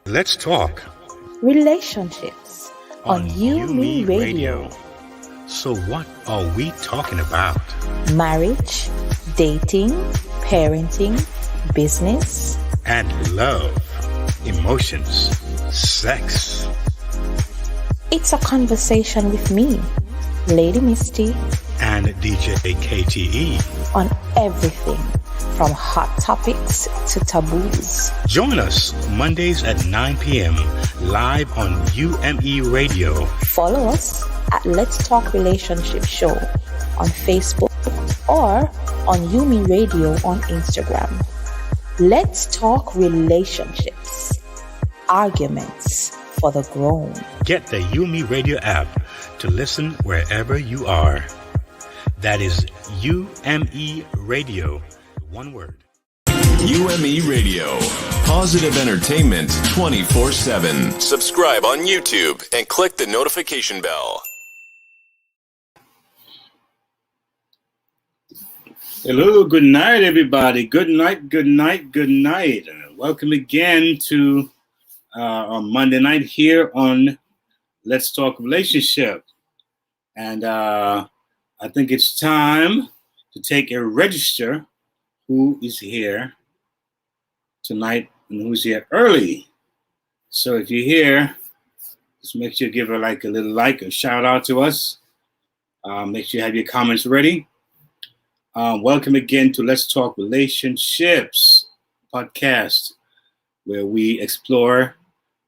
Let's talk relationships on UMEradio. So what are we talking about? Marriage, dating, parenting, business, And love, emotions, sex. It's a conversation with me, Lady Misty, and DJ KTE. on everything from hot topics to taboos. Join us Mondays at 9 p.m. live on UMEradio. Follow us at Let's Talk Relationship Show on Facebook or on UMEradio on Instagram. Let's talk relationships, arguments for the grown. Get the UMEradio app to listen wherever you are. That is UMEradio, one word. UMEradio. Positive entertainment 24/7. Subscribe on YouTube and click the notification bell. Hello, good night, everybody. Good night, good night, good night. Welcome again to on Monday night here on Let's Talk Relationship. And I think it's time to take a register who is here tonight and who's here early. So if you're here, just make sure you give her like a little like, a shout out to us. Make sure you have your comments ready. Welcome again to Let's Talk Relationships podcast, where we explore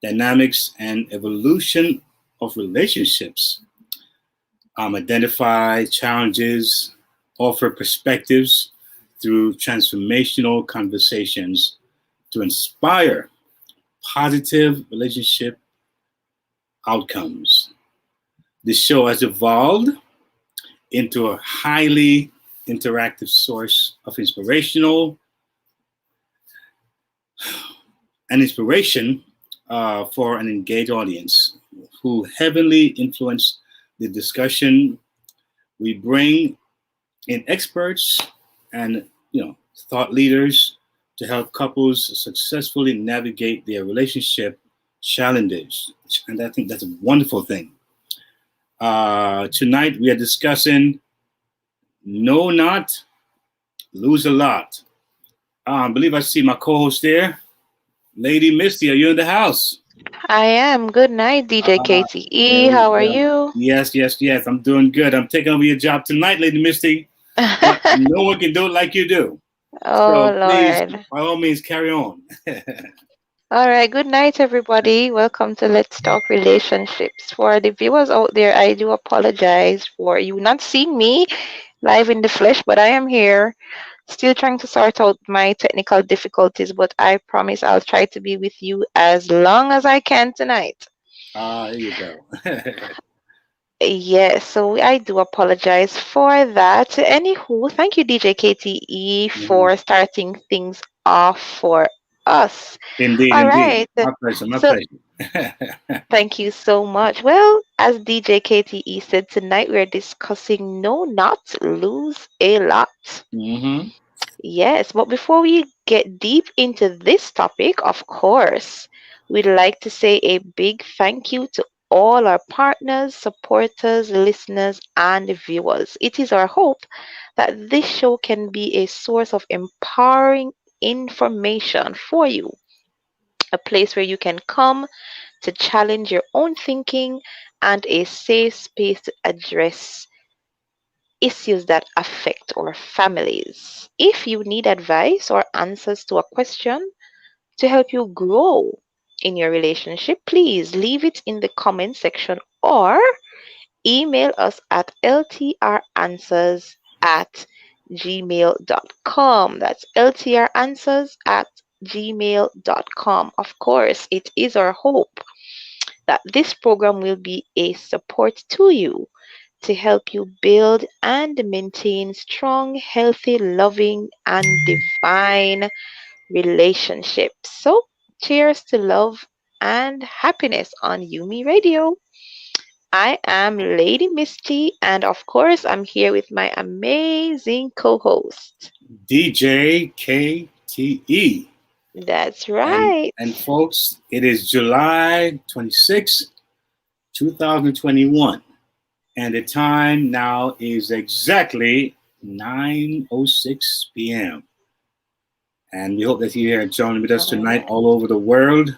dynamics and evolution of relationships, identify challenges, offer perspectives through transformational conversations to inspire positive relationship outcomes. This show has evolved into a highly interactive source of inspiration for an engaged audience who heavily influence the discussion. We bring in experts and thought leaders to help couples successfully navigate their relationship challenges, and I think that's a wonderful thing. Tonight we are discussing Know Not, Lose a Lot. I believe I see my co-host there. Lady Misty, are you in the house? I am. Good night, DJ There KTE. we How are go. you? Yes. I'm doing good. I'm taking over your job tonight, Lady Misty. But no one can do it like you do. Oh, So please, Lord. by all means, carry on. All right. Good night, everybody. Welcome to Let's Talk Relationships. For the viewers out there, I do apologize for you not seeing me live in the flesh, but I am here. Still trying to sort out my technical difficulties, but I promise I'll try to be with you as long as I can tonight. There you go. Yes, so I do apologize for that. Anywho, thank you, DJ KTE, Mhm. for starting things off for us. Indeed, All indeed. right. My pleasure, my So pleasure. thank you so much. Well, as DJ KTE said, tonight we're discussing no not lose a lot. hmm Yes, but before we get deep into this topic, of course, we'd like to say a big thank you to all our partners, supporters, listeners, and viewers. It is our hope that this show can be a source of empowering information for you, a place where you can come to challenge your own thinking and a safe space to address issues that affect our families. If you need advice or answers to a question to help you grow in your relationship, please leave it in the comment section or email us at ltranswers at gmail.com. That's ltranswers at gmail.com. Of course, it is our hope that this program will be a support to you to help you build and maintain strong, healthy, loving, and divine relationships. So, cheers to love and happiness on Yumi Radio. I am Lady Misty, and of course, I'm here with my amazing co host. DJ KTE. That's And right. and folks, it is July 26, 2021. And the time now is exactly 9:06 p.m. And we hope that you're here joining with us tonight Mhm. all over the world,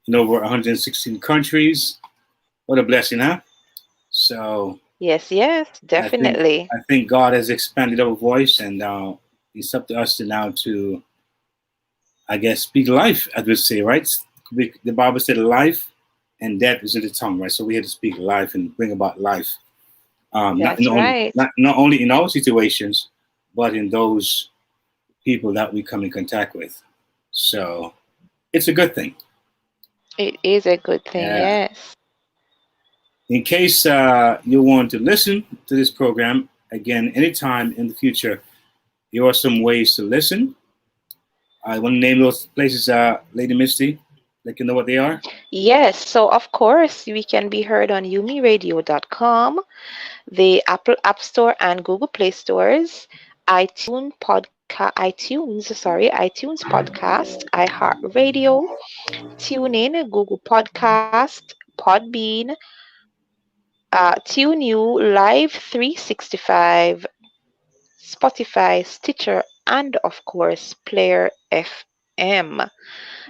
in over 116 countries. What a blessing, huh? So Yes, I think definitely. I think God has expanded our voice, and it's up to us to now to, I guess, speak life, as we say, right? The Bible said life and death is in the tongue, right? So we have to speak life and bring about life, That's right. not only in our situations, but in those people that we come in contact with. So it's a good thing. It is a good thing, Yeah. yes. In case you want to listen to this program again anytime in the future, here are some ways to listen. I want to name those places, Lady Misty. Let you know what they are. Yes, so of course, we can be heard on UMEradio.com, the Apple App Store and Google Play Stores, iTunes Podcast, iHeartRadio, TuneIn, Google Podcast, Podbean, TuneU, Live 365, Spotify, Stitcher, and of course, Player FM. p.m.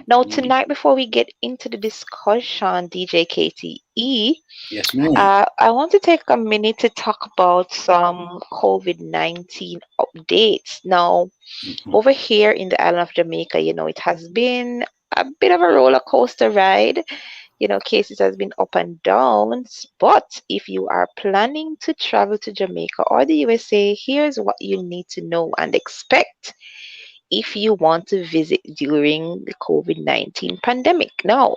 Now, tonight, before we get into the discussion, DJ KTE, Yes, ma'am. I want to take a minute to talk about some COVID-19 updates. Now, Mhm. over here in the island of Jamaica, it has been a bit of a roller coaster ride. Cases has been up and down. But if you are planning to travel to Jamaica or the USA, here's what you need to know and expect if you want to visit during the COVID-19 pandemic. Now,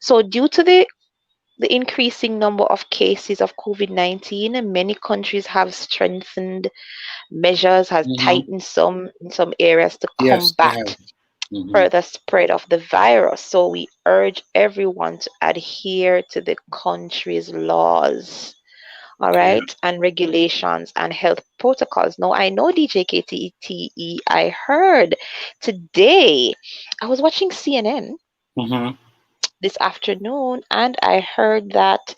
so due to the increasing number of cases of COVID-19, many countries have strengthened measures, has Mhm. tightened some in some areas to Yes, they have. combat Mhm. further spread of the virus. So we urge everyone to adhere to the country's laws, all Yeah. right, and regulations and health protocols. Now, I know DJ KTE, I heard today, I was watching CNN Mhm. this afternoon, and I heard that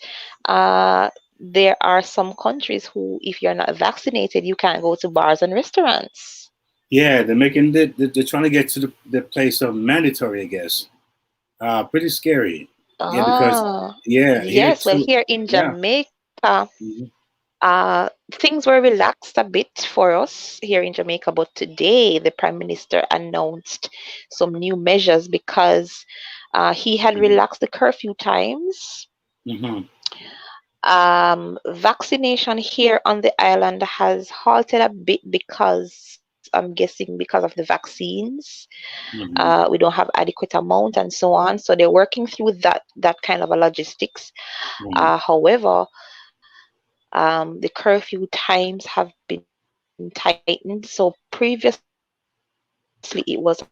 uh, there are some countries who, if you're not vaccinated, you can't go to bars and restaurants. Yeah, they're making they're trying to get to the place of mandatory, I guess. Pretty scary. Yeah, because Ah, yeah, here yes. Well, too. here in Yeah. Jamaica, Mhm. things were relaxed a bit for us here in Jamaica, but today the Prime Minister announced some new measures because he had Mhm. relaxed the curfew times. Mhm. Vaccination here on the island has halted a bit because I'm guessing because of the vaccines. Mhm. We don't have adequate amount and so on. So they're working through that kind of a logistics. Mhm. However, the curfew times have been tightened. So previously it was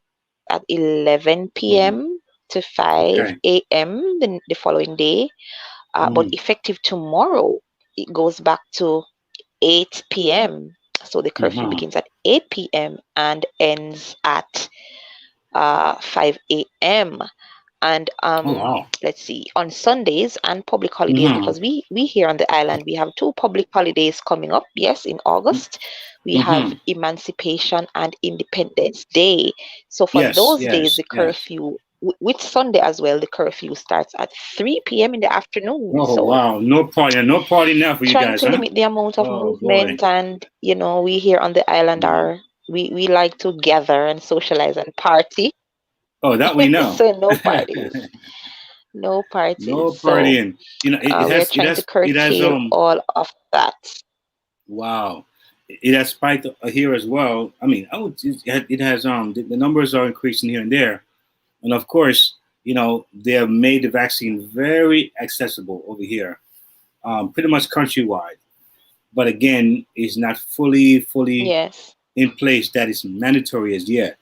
at 11 p.m. to 5 Mhm. a.m. Okay. The following day. But effective Mhm. tomorrow, it goes back to 8 p.m. So the curfew begins at Mhm. 8 p.m. and ends at 5 a.m. And Oh wow. let's see, on Sundays and public holidays, Mhm. because we here on the island we have two public holidays coming up. Yes, in August we have Mhm. Emancipation and Independence Day. So for Yes. those days, Yes. the Yes. curfew with Sunday as well, the curfew starts at 3 p.m. in the afternoon. Oh So wow. No party. No party now for you trying guys, to huh? limit the amount of Oh boy. movement, and we here on the island Mhm. are we like to gather and socialize and party. Oh, that we know. So no parties, no parties. No So partying. You know, it we are has. It trying to has. It has. curtail all of that. Wow. It has spiked here as well. I mean, it has. The numbers are increasing here and there, and of course, they have made the vaccine very accessible over here, pretty much countrywide. But again, it's not fully Yes. in place. That is mandatory as yet.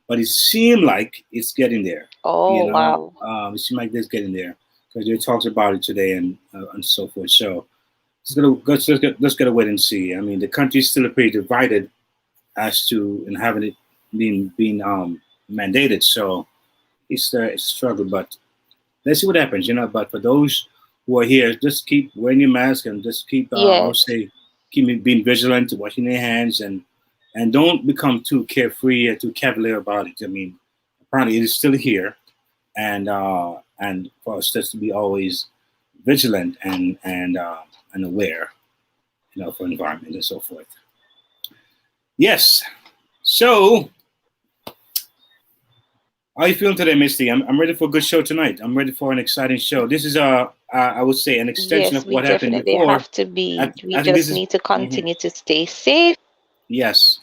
But it seemed like it's getting there. Oh wow. It seemed like it's getting there because they talked about it today and so forth. So let's get a wait and see. I mean, the country is still pretty divided as to and having it being mandated. So it's a struggle, but let's see what happens. But for those who are here, just keep wearing your mask and just keep I'll Yes. say keep being vigilant, washing their hands, and don't become too carefree or too cavalier about it. I mean, apparently it is still here, and for us just to be always vigilant and aware, for environment and so forth. Yes. So, how are you feeling today, Misty? I'm ready for a good show tonight. I'm ready for an exciting show. This is I would say an extension Yes, of we what happened definitely before. have to be. We I think this just is need to mhm. continue to stay safe. Yes.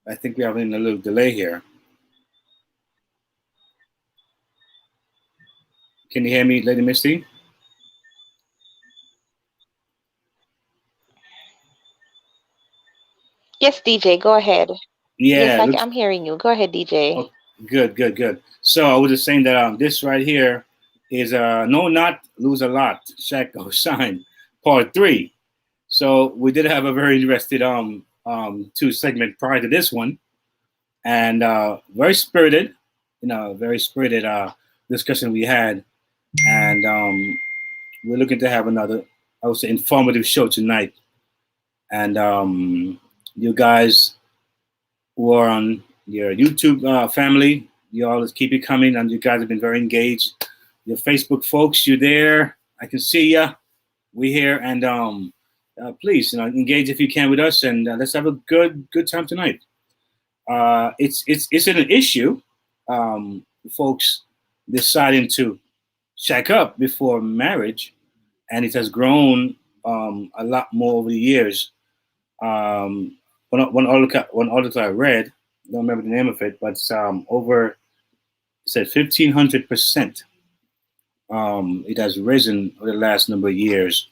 I think we're having a little delay here. Can you hear me, Lady Misty? Yes, DJ, go ahead. Yes, Yeah. It looks I'm hearing you. Go ahead, DJ. oh, good. So I was just saying that this right here is no not lose a lot. Shack Shine Part 3. So we did have a very interesting two segment prior to this one, and very spirited, very spirited discussion we had, and we're looking to have another, I would say, informative show tonight, and you guys who are on your YouTube family. You always keep it coming, and you guys have been very engaged. Your Facebook folks, you there? I can see ya. We here, and please, engage if you can with us, and let's have a good time tonight. It's an issue, folks deciding to shack up before marriage, and it has grown a lot more over the years. One article I read, I don't remember the name of it, but it's over, it said 1,500%. It has risen over the last number of years,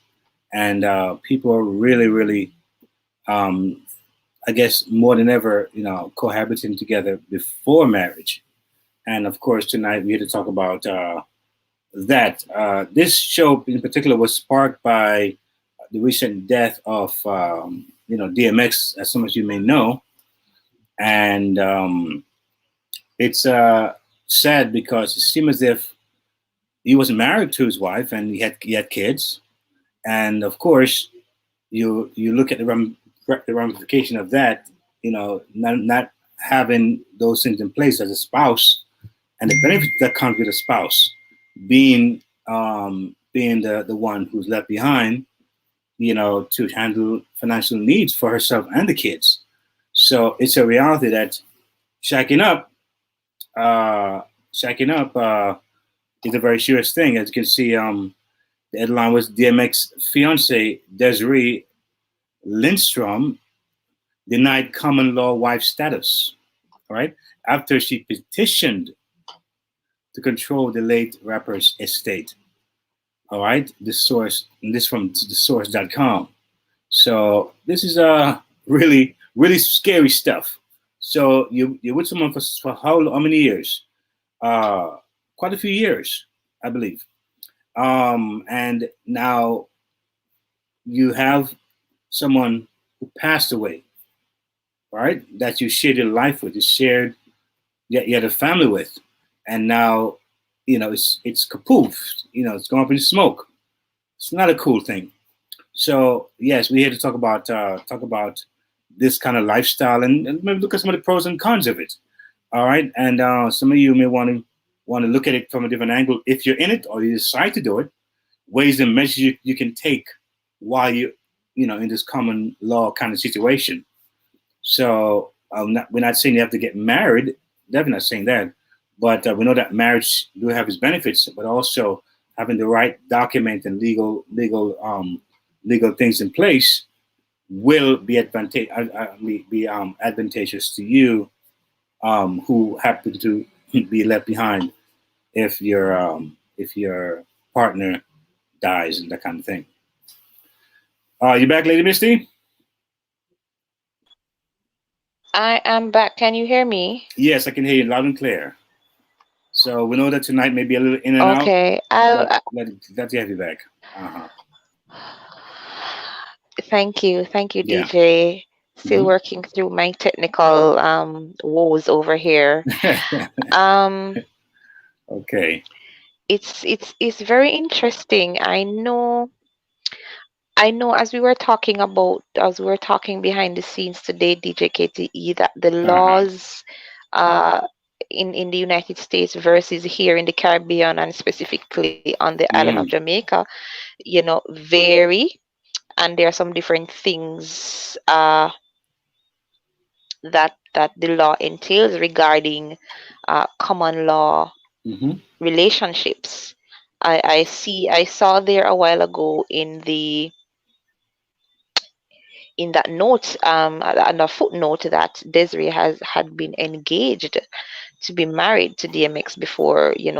and people are really, I guess, more than ever, cohabiting together before marriage. And of course, tonight we're here to talk about that. This show in particular was sparked by the recent death of, DMX, as some of you may know. And it's sad because it seemed as if he wasn't married to his wife, and he had kids. And of course, you look at the ramification of that, not having those things in place as a spouse, and the benefit that comes with a spouse being the one who's left behind, to handle financial needs for herself and the kids. So it's a reality that shacking up is a very serious thing. As you can see, the headline was DMX fiance Desiree Lindstrom denied common law wife status, all right, after she petitioned to control the late rapper's estate. All right, this from thesource.com. So this is really scary stuff. So you're with someone for how many years? Quite a few years, I believe. And now you have someone who passed away, right? That you shared your life with, you had a family with, and now, it's kapoof. It's going up in smoke. It's not a cool thing. So yes, we're here to talk about this kind of lifestyle, and maybe look at some of the pros and cons of it. All right, and some of you may want to look at it from a different angle if you're in it or you decide to do it. Ways and measures you can take while you in this common law kind of situation. So we're not saying you have to get married. Definitely not saying that. But we know that marriage do have its benefits, but also having the right document and legal things in place will be advantageous to you, who happen to be left behind if your partner dies and that kind of thing. You back, Lady Misty? I am back. Can you hear me? Yes, I can hear you loud and clear. So we know that tonight may be a little in and out. Okay. Glad to have you back. Uh-huh. Thank you, Yeah. DJ. Still working through my technical woes over here. Okay. It's very interesting. I know as we were talking behind the scenes today, DJ KTE, that the laws in the United States versus here in the Caribbean, and specifically on the island of Jamaica, vary, and there are some different things that the law entails regarding common law relationships. I saw there a while ago in that note, and a footnote, that Desiree had been engaged to be married to DMX before him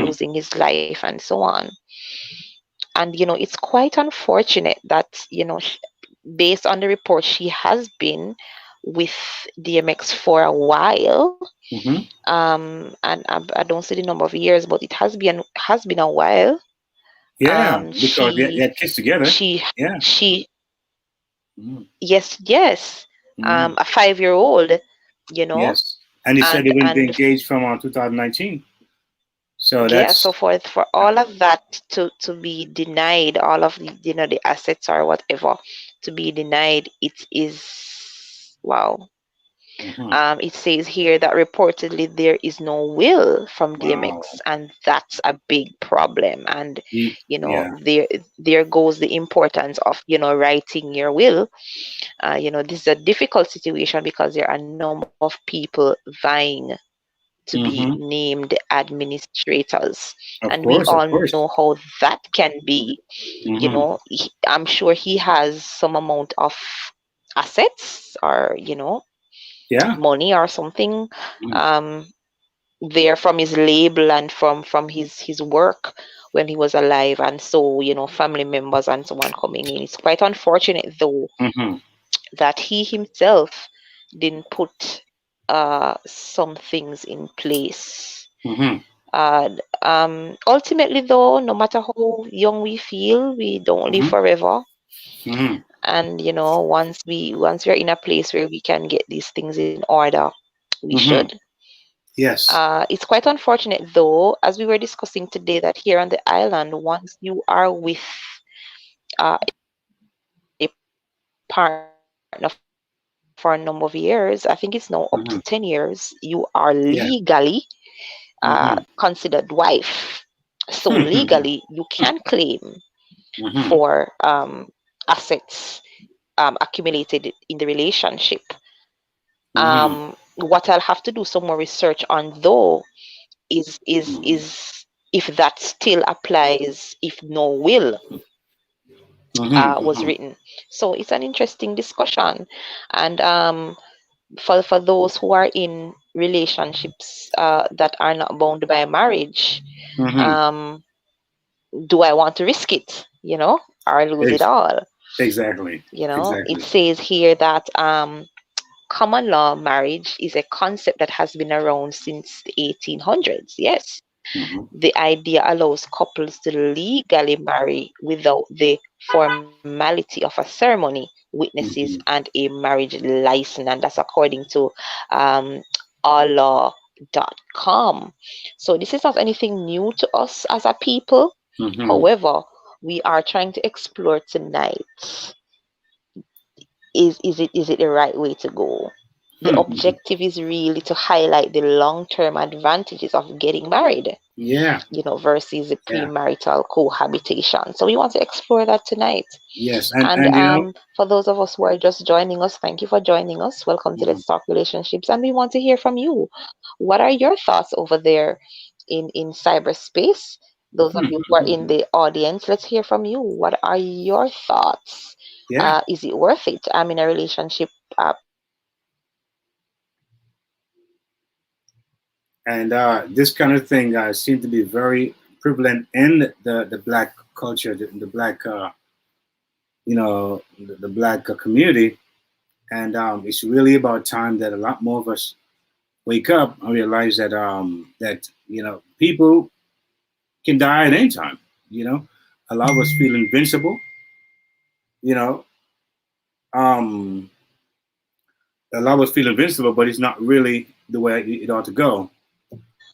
losing his life and so on. And it's quite unfortunate that based on the report, she has been with DMX for a while. And I don't see the number of years, but it has been a while. Yeah, because they had kids together. Yes. A 5-year-old, Yes, and he said they wouldn't be engaged from 2019. So that's so for all of that to be denied, all of the assets or whatever to be denied, it is wow. It says here that reportedly there is no will from Wow. DMX, and that's a big problem. And Yeah. there goes the importance of writing your will. This is a difficult situation because there are a number of people vying to be named administrators, Of and we course. Of all course. know how that can be. I'm sure he has some amount of assets, or Yeah. money or something, Mm. um there from his label and from his work when he was alive, and so family members and so on coming in. It's quite unfortunate though Mm-hmm. that he himself didn't put some things in place. Mm-hmm. Ultimately though, no matter how young we feel, we don't live Mm-hmm. forever. Mm-hmm. And once we're in a place where we can get these things in order, we Mm-hmm. should. Yes. It's quite unfortunate, though, as we were discussing today, that here on the island, once you are with a partner for a number of years, I think it's now up to 10 years, you are legally Mm-hmm. Yeah. considered wife. Mm-hmm. So legally, you can claim for Mm-hmm. assets accumulated in the relationship. Mm-hmm. What I'll have to do some more research on, though, is if that still applies if no will was Mm-hmm. written. So it's an interesting discussion, and for those who are in relationships that are not bound by marriage, Mm-hmm. um, do I want to risk it, or lose it Ex- all? exactly. It Exactly. says here that common law marriage is a concept that has been around since the 1800s. Yes. Mm-hmm. The idea allows couples to legally marry without the formality of a ceremony, witnesses, Mm-hmm. and a marriage license, and that's according to um, allaw.com. So this is not anything new to us as a people. Mm-hmm. However, we are trying to explore tonight, is it the right way to go? The objective is really to highlight the long-term advantages of getting married, Yeah. versus the Yeah. premarital cohabitation. So we want to explore that tonight. Yes. And And you know. for those of us who are just joining us, thank you for joining us. Welcome to Mhm. Let's Talk Relationships, and we want to hear from you. What are your thoughts over there in cyberspace? Those of you who are in the audience, let's hear from you. What are your thoughts? Yeah. Is it worth it? I'm in a relationship. And this kind of thing seems to be very prevalent in the black culture, the black the black community. And it's really about time that a lot more of us wake up and realize that that people can die at any time. You know, a lot of us feel invincible. You know, um, a lot of us feel invincible, but it's not really the way it ought to go.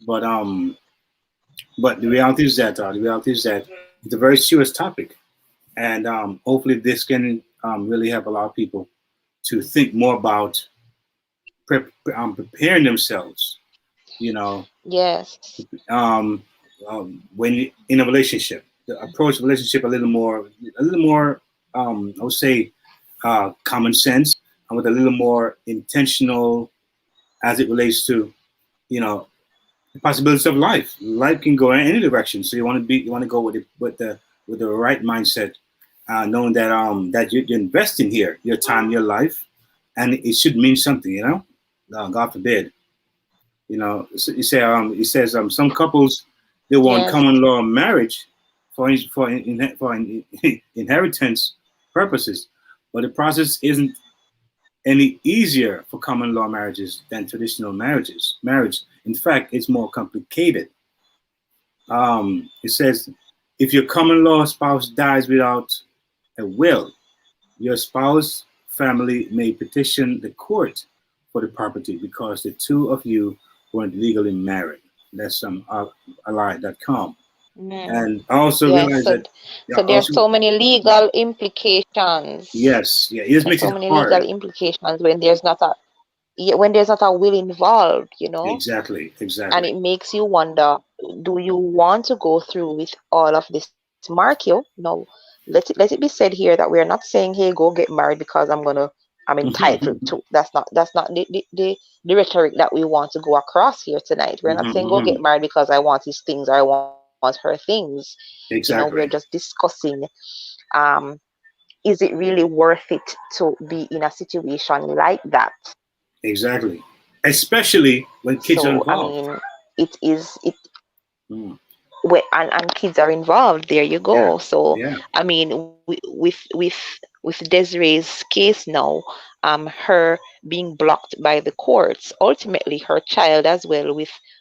But the reality is that it's a very serious topic, and hopefully this can really help a lot of people to think more about preparing themselves. You know, Yes. um, when in a relationship, to approach a relationship a little more, I would say, common sense, and with a little more intentional as it relates to, you know, the possibilities of life. Life can go in any direction, so you want to go with the right mindset, knowing that you're investing here, your time, your life, and it should mean something. You know, God forbid. You know, it says some couples they want Yes. common law marriage for inheritance purposes, but the process isn't any easier for common law marriages than traditional marriages. Marriage, in fact, it's more complicated. It says if your common law spouse dies without a will, your spouse family may petition the court for the property because the two of you weren't legally married. That's ally.com. Mm. And I also Yes. realize So, that, yeah, so there are also, so many legal implications. yes, yeah, it just There's makes so it many legal hard. implications when there's not a when there's not a will involved, Exactly. and it makes you wonder, do you want to go through with all of this mark you? No, let it be said here that we're not saying, hey, go get married because I'm entitled to. That's not the rhetoric that we want to go across here tonight. We're not saying go get married because I want his things or I want her things. We're just Exactly. discussing, um is it really worth it to be in a situation like that? Exactly. Especially when kids are So I involved. mean, it Mm. and kids are involved. There you Yeah. go. So Yeah. I mean, with Desiree's case now, her being blocked by the courts, ultimately her child as well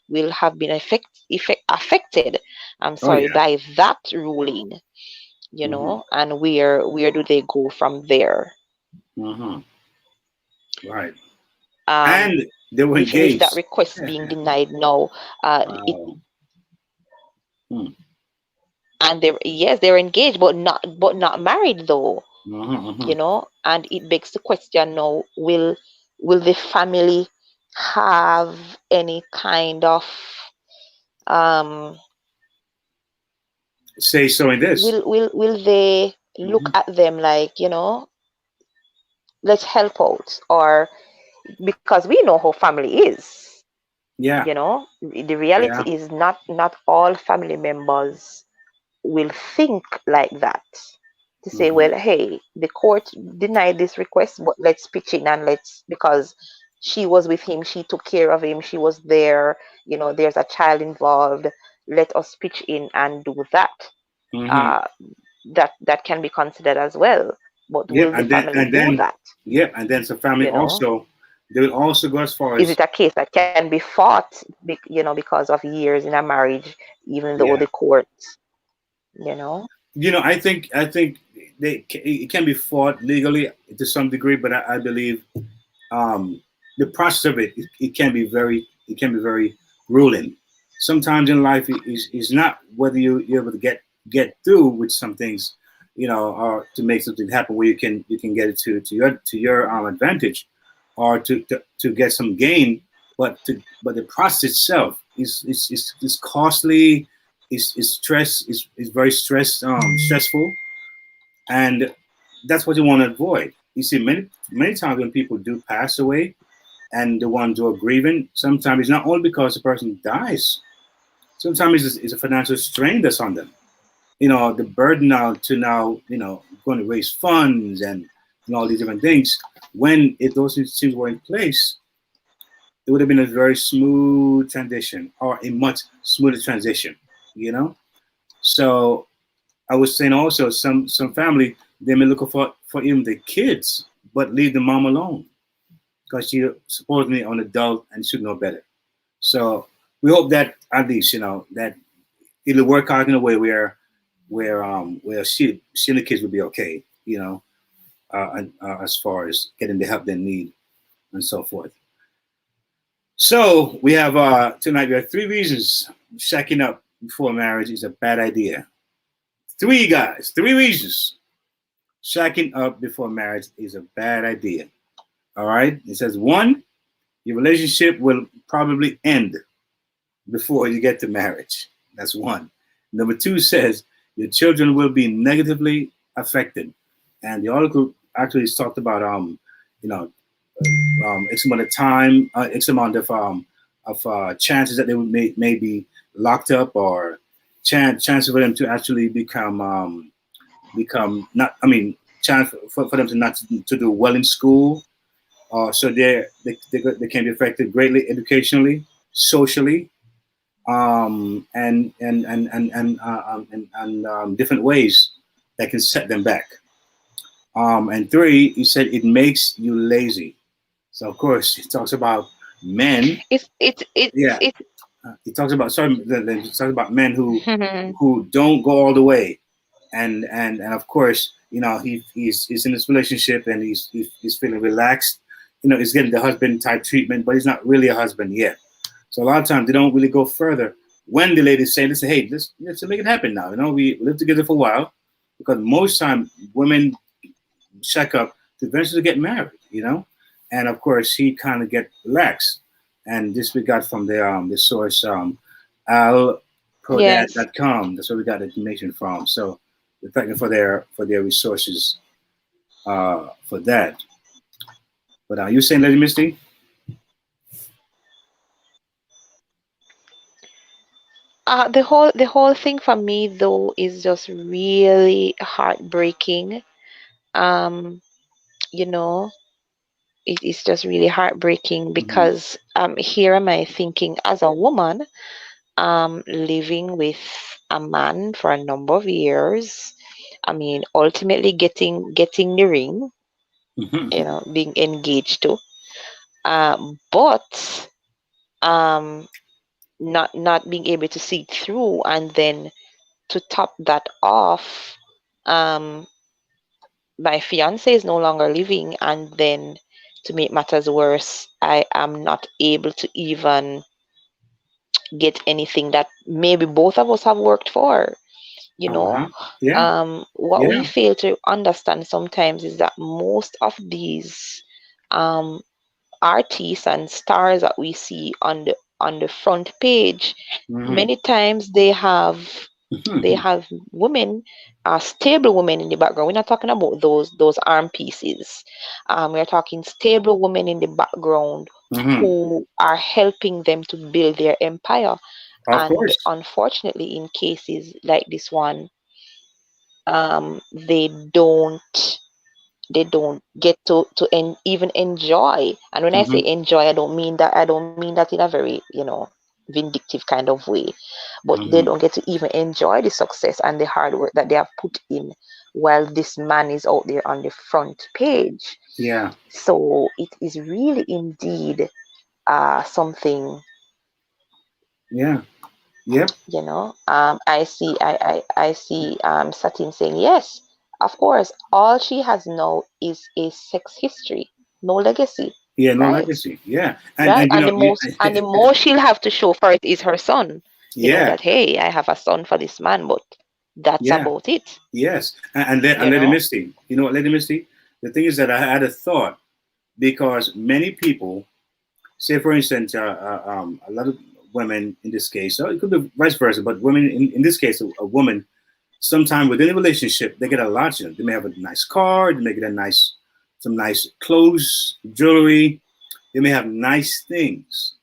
will have been affected. I'm Oh sorry, yeah. by that ruling. Hmm. And where do they go from there? Hmm. Right. Um, And they were with that engaged. request being denied now, it Wow. Hmm. and they're engaged, but not married though. Hmm. Hmm. And it begs the question now, will the family have any kind of, um Say so in this. will they look Hmm. at them like, let's help out? Or because we know how family is, Yeah. the reality Yeah. is not all family members will think like that, to say, Hmm. well, hey, the court denied this request, but let's pitch in and because she was with him, she took care of him, she was there, there's a child involved, let us pitch in and do that. Hmm. uh, that can be considered as well, but Yeah. will the And then family and do then that? yeah. And then some family you know also, they will also go as far is as, it a case that can be fought, because of years in a marriage, even though yeah. the courts, you know I think it can be fought legally to some degree, but I believe um, the process of it can be very grueling. Sometimes in life is not whether you're able to get through with some things, or to make something happen where you can get it to your advantage, or to get some gain, but the process itself is costly, is is very stressful, and that's what you want to avoid. You see, many times when people do pass away, and the ones who are grieving, sometimes it's not only because the person dies. Sometimes it's a financial strain that's on them. The burden now going to raise funds and all these different things. When if those things were in place, it would have been a very smooth transition, or a much smoother transition. You know. So I was saying also, some family, they may look for even the kids, but leave the mom alone because she supposedly an adult and should know better. So we hope that at least that it'll work out in a way where she and the kids will be okay, as far as getting the help they need and so forth. So we have tonight we have 3 reasons shacking up before marriage is a bad idea. Three guys, 3 reasons shacking up before marriage is a bad idea. All right. It says one, your relationship will probably end before you get to marriage. That's one. Number two says your children will be negatively affected. And the article actually talked about you know X amount of time, X amount of chances that they would may be locked up, or chances for them to actually become not. I mean, chance for them to not to do well in school. So they can be affected greatly educationally, socially, and different ways that can set them back. And three, he said it makes you lazy. So of course, he talks about men. it's Yeah, he talks about he talks about men who it's who don't go all the way, and of course, he's in this relationship and he's feeling relaxed. He's getting the husband type treatment, but he's not really a husband yet. So a lot of times they don't really go further. When the ladies say, "Listen, hey, let's make it happen now." We live together for a while, because most time women check up to eventually get married. and of course he kind of get relaxed. And this we got from the source Yes. alprodad.com. That's where we got the information from. So we're thanking for their resources for that. But you saying, Lady Misty? The whole thing for me though is just really heartbreaking. Um, you know, it is just really heartbreaking Mm-hmm. because here am I thinking as a woman, living with a man for a number of years. I mean, ultimately getting the ring, Mm-hmm. being engaged to, but um, not being able to see it through, and then to top that off, um, my fiance is no longer living, and then to make matters worse, I am not able to even get anything that maybe both of us have worked for. You know, Uh-huh. Yeah. what we Yeah. fail to understand sometimes is that most of these um, artists and stars that we see on the front page, Mm-hmm. many times they have women, stable women in the background. We're not talking about those arm pieces. We're talking stable women in the background Mm-hmm. who are helping them to build their empire. Of And course. unfortunately, in cases like this one, they don't get to even enjoy. And when I say Mm-hmm. enjoy, I don't mean that in a very vindictive kind of way, but they Mm-hmm. don't get to even enjoy the success and the hard work that they have put in while this man is out there on the front page. Yeah. So it is really indeed something. Yeah. Yep. I see Satin saying yes, of course. All she has now is a sex history, no legacy, Yeah. No right? legacy. Yeah. Right. And you And know. the most and the most she'll have to show for it is her son. Yeah. That hey, I have a son for this man, but that's Yeah. about it. Yes. And You Lady know. Misty. You know what, Lady Misty? The thing is that I had a thought because many people say, for instance, a lot of women in this case, so it could be vice versa, but women in this case, a woman, sometime within a relationship, they get a lot. They may have a nice car, they may get some nice clothes, jewelry. They may have nice things,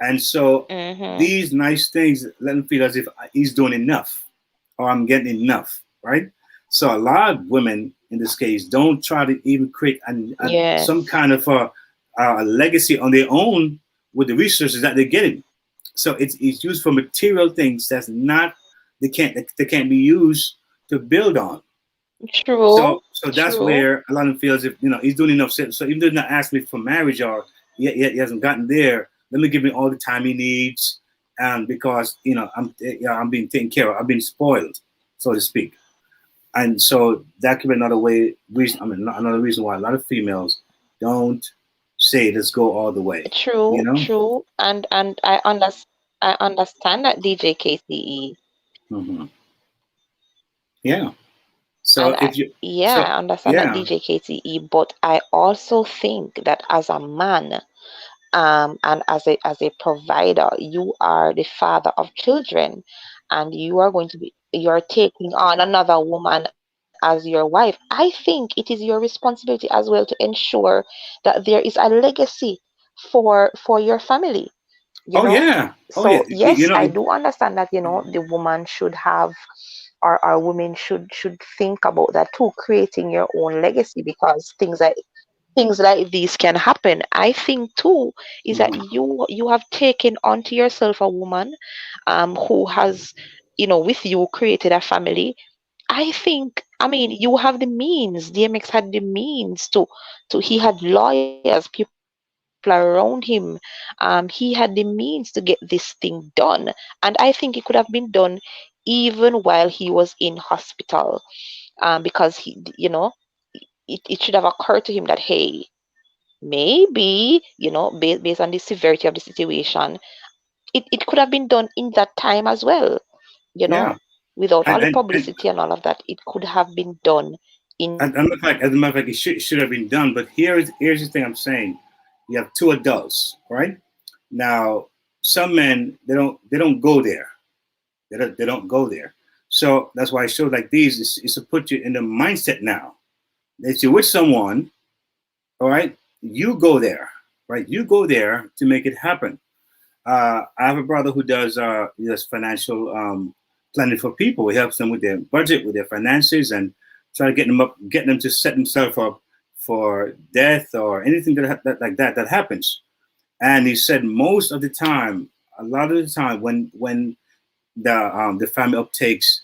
and so Mhm. these nice things let them feel as if he's doing enough or I'm getting enough, right? So a lot of women in this case don't try to even create some Yes. kind of a legacy on their own with the resources that they're getting. So it's used for material things that's not they can't be used to build on. True. So that's True. where a lot of them feels if he's doing enough. So even though he's not asking me for marriage or he hasn't gotten there, let me give him all the time he needs, because I'm being taken care of. I've been spoiled, so to speak. And so that could be another reason why a lot of females don't say let's go all the way. You True. know? True. And I understand that, DJ KTE. Hmm. Yeah. And So if you yeah, so I understand that, yeah. DJ KTE, but I also think that as a man, and as a provider, you are the father of children, and you're taking on another woman as your wife. I think it is your responsibility as well to ensure that there is a legacy for your family. you Oh know yeah. Oh yeah. so yes, I It, do understand that the woman should have, or women should think about that too, creating your own legacy, because things like these can happen. I think too is that mhm. you have taken onto yourself a woman who has, with you, created a family. I think, I mean, you have the means. DMX had the means he had lawyers, people around him. He had the means to get this thing done. And I think it could have been done even while he was in hospital. Because it should have occurred to him that, hey, maybe, based on the severity of the situation, it could have been done in that time as well, you Yeah. know, without all And the and publicity and all of that. It could have been done In As a matter of fact, it should have been done. But here's the thing I'm saying. You have two adults, right? Now, some men they don't go there. They don't go there. So that's why shows like these is to put you in the mindset now. That you're with someone, all right? You go there, right? You go there to make it happen. I have a brother who does financial planning for people. He helps them with their budget, with their finances, and try to get them to set themselves up for death or anything that happens. And he said most of the time, a lot of the time, when the family uptakes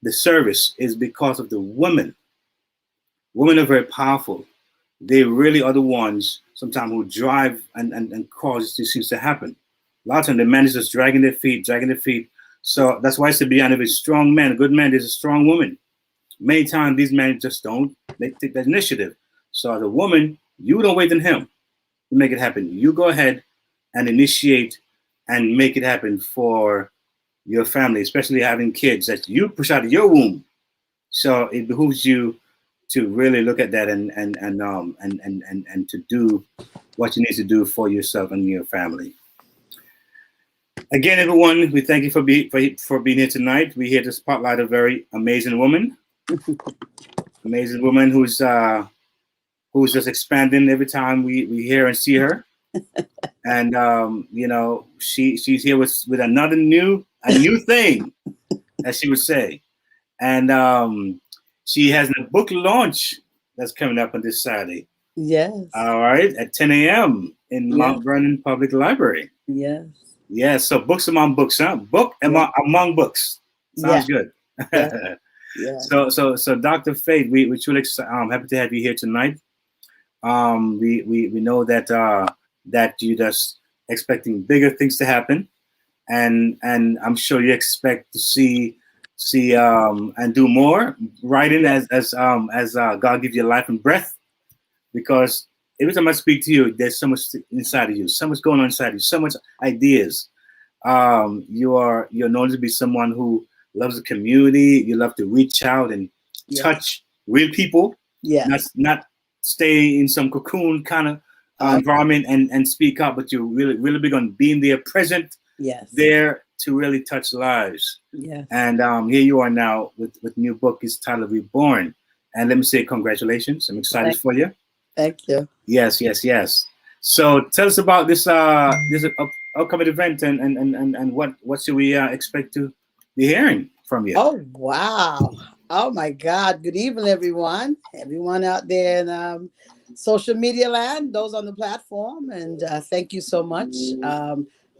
the service is because of the women. Women are very powerful. They really are the ones sometimes who drive and cause these things to happen. A lot of times the man is just dragging their feet. So that's why I said beyond if it's a strong man, a good man, there's a strong woman. Many times these men just don't. They take that initiative. So as a woman, you don't wait on him to make it happen. You go ahead and initiate and make it happen for your family, especially having kids that you push out of your womb. So it behooves you to really look at that and to do what you need to do for yourself and your family. Again, everyone, we thank you for being here tonight. We're here to spotlight a very amazing woman, who's just expanding every time we hear and see her. And she's here with another new thing, as she would say. And she has a book launch that's coming up on this Saturday. Yes. All right, at 10 a.m. in Mount Vernon Public Library. Yes. Yeah, so books among books, huh? Book among books. Sounds good. Yeah. Yeah. So Dr. Faith, we're truly happy to have you here tonight. We know that you just expecting bigger things to happen, and I'm sure you expect to see and do more writing as God gives you life and breath, because every time I speak to you, there's so much inside of you, so much going on inside of you, so much ideas. You're known to be someone who loves the community. You love to reach out and touch real people. Yeah. Not stay in some cocoon kind of environment and speak up, but you're really big on being there, present. Yes. There to really touch lives. Yeah. And here you are now with new book. It's titled Reborn. And let me say congratulations. I'm excited for you. Thank you. Yes. So tell us about this upcoming event and what should we expect to be hearing from you? Oh, wow. Oh, my God. Good evening, everyone. Everyone out there in social media land, those on the platform. And thank you so much.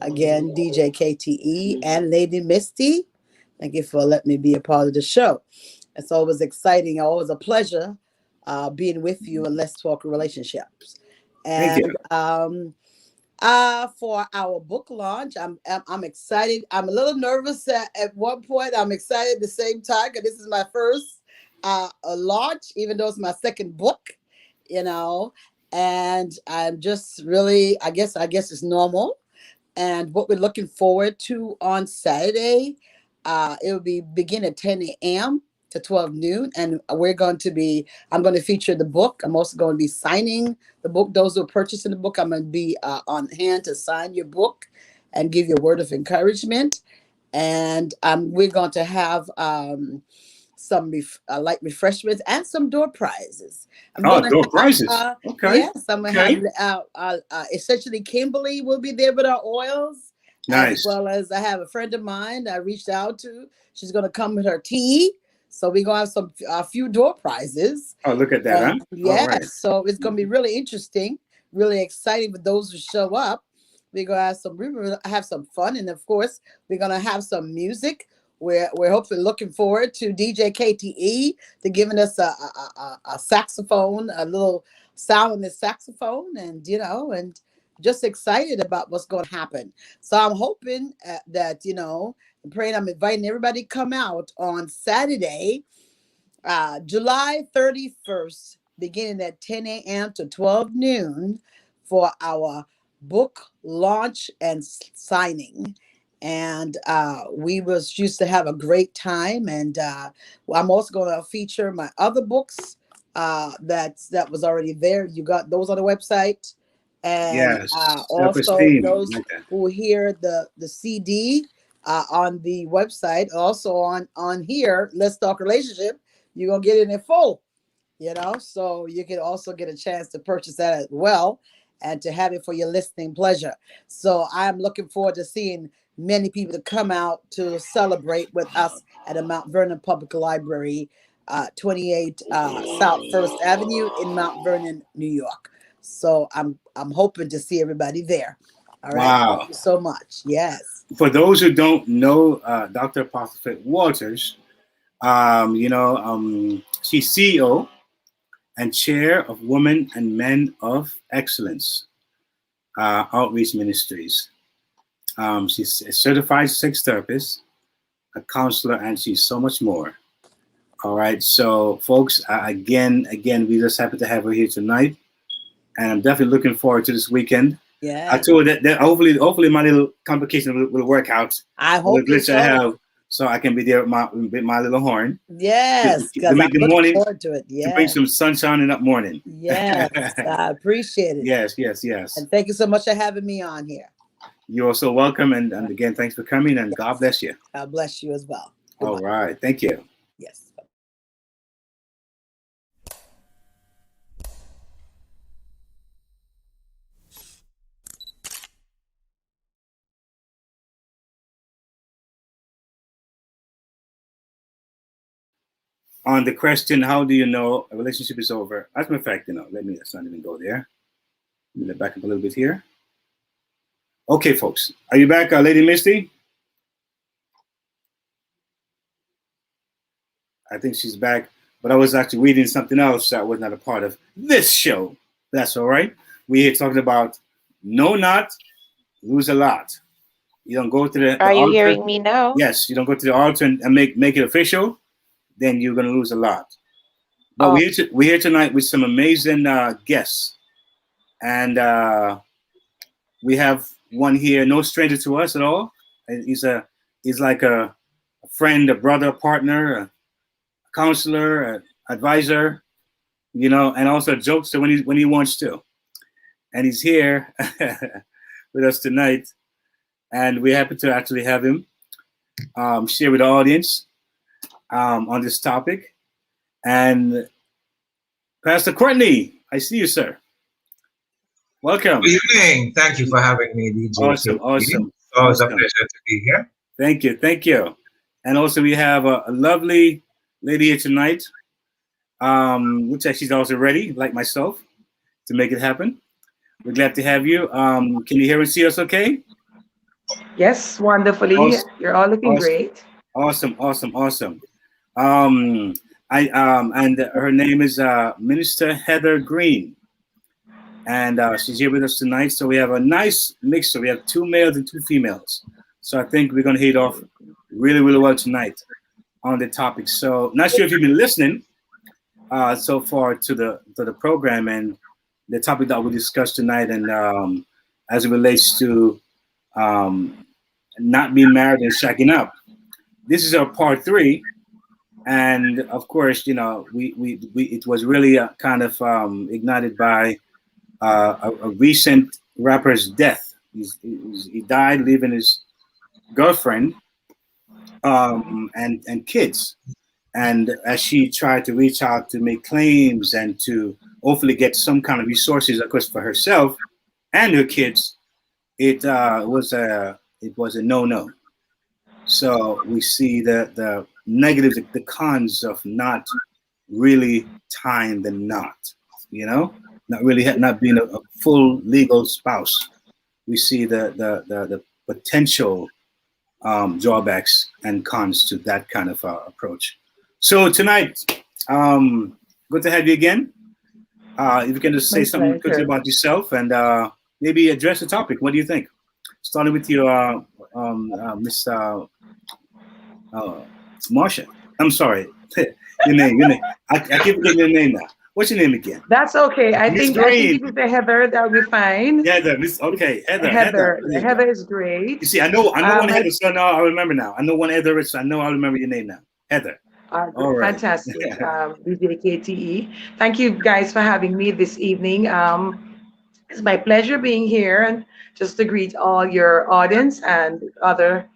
Again, DJ KTE and Lady Misty, thank you for letting me be a part of the show. It's always exciting, always a pleasure being with you and Let's Talk Relationships. And for our book launch, I'm excited. I'm a little nervous at one point. I'm excited at the same time because this is my first launch, even though it's my second book, and I'm just really, I guess it's normal. And what we're looking forward to on Saturday, it will begin at 10 a.m. to 12 noon. And I'm going to feature the book. I'm also going to be signing the book. Those who are purchasing the book, I'm going to be on hand to sign your book and give you a word of encouragement. And we're going to have some light refreshments and some door prizes. Prizes. Okay. Yes, I'm going to have essentially Kimberly will be there with our oils. Nice. As well as I have a friend of mine I reached out to. She's going to come with her tea. So we're going to have a few door prizes. Oh, look at that, huh? Yes. Right. So it's going to be really interesting, really exciting for those who show up. We're going to have some fun. And of course, we're going to have some music. We're hopefully looking forward to DJ KTE to giving us a saxophone, a little sound in the saxophone, and and just excited about what's going to happen. So I'm hoping that and praying. I'm inviting everybody to come out on Saturday, July 31st, beginning at 10 a.m. to 12 noon for our book launch and signing. And we used to have a great time. And I'm also going to feature my other books that was already there. You got those on the website, and Yes. also Self-esteem. those Like that. who hear the CD on the website, also on here, Let's Talk Relationship, you're gonna get it in full, so you can also get a chance to purchase that as well and to have it for your listening pleasure. So I'm looking forward to seeing many people to come out to celebrate with us at the Mount Vernon Public Library, 28 South First Avenue in Mount Vernon, New York. So I'm hoping to see everybody there. All right. Wow. Thank you so much. Yes. For those who don't know Dr. Apostle Walters, she's CEO and chair of Women and Men of Excellence Outreach Ministries. She's a certified sex therapist, a counselor, and she's so much more. All right. So, folks, again, we're just happy to have her here tonight. And I'm definitely looking forward to this weekend. Yeah. I told her that hopefully my little complication will work out. I hope the glitch I have, so I can be there with my little horn. Yes, because I'm looking forward to it. Yeah. To bring some sunshine in that morning. Yes, I appreciate it. Yes. And thank you so much for having me on here. You're also welcome, and again, thanks for coming, and God bless you. God bless you as well. All right, thank you. Yes. On the question, how do you know a relationship is over? As a matter of fact, let's not even go there. Let me back up a little bit here. Okay, folks, are you back, Lady Misty? I think she's back, but I was actually reading something else that was not a part of this show. That's all right. We're here talking about know not, lose a lot. You don't go to the Are you altar. hearing me now? Yes, you don't go to the altar and make it official, then you're going to lose a lot. But we're here tonight with some amazing guests. And we have one here, no stranger to us at all. He's like a friend, a brother, a partner, a counselor, an advisor, and also a jokester when he wants to. And he's here with us tonight. And we're happy to actually have him share with the audience on this topic. And Pastor Courtney, I see you, sir. Welcome. Good evening. Thank you for having me, DJ. Awesome. It's always a pleasure to be here. Thank you. And also we have a lovely lady here tonight, which she's also ready, like myself, to make it happen. We're glad to have you. Can you hear and see us okay? Yes, wonderfully. Awesome. You're all looking great. Awesome. And her name is Minister Heather Green. And she's here with us tonight. So we have a nice mixture. We have 2 males and 2 females. So I think we're going to hit off really, really well tonight on the topic. So not sure if you've been listening so far to the program and the topic that we discussed tonight, and as it relates to not being married and shacking up. This is our part 3. And of course, it was really kind of ignited by a recent rapper's death. He died leaving his girlfriend and kids. And as she tried to reach out to make claims and to hopefully get some kind of resources, of course, for herself and her kids, it was a no-no. So we see the negatives, the cons of not really tying the knot, not being a full legal spouse. We see the potential drawbacks and cons to that kind of approach. So tonight, good to have you again. If you can just say something quickly about yourself and maybe address the topic. What do you think? Starting with you, Miss Marsha. I'm sorry. Your name. I keep forgetting your name now. What's your name again? That's okay. I think Green. it's Heather. That'll be fine. Heather. Heather is great. You see, I know one Heather, so now I remember now. I know one Heather, so I know I remember your name now. Heather. All right. Fantastic, DJ KTE. Thank you guys for having me this evening. It's my pleasure being here and just to greet all your audience and other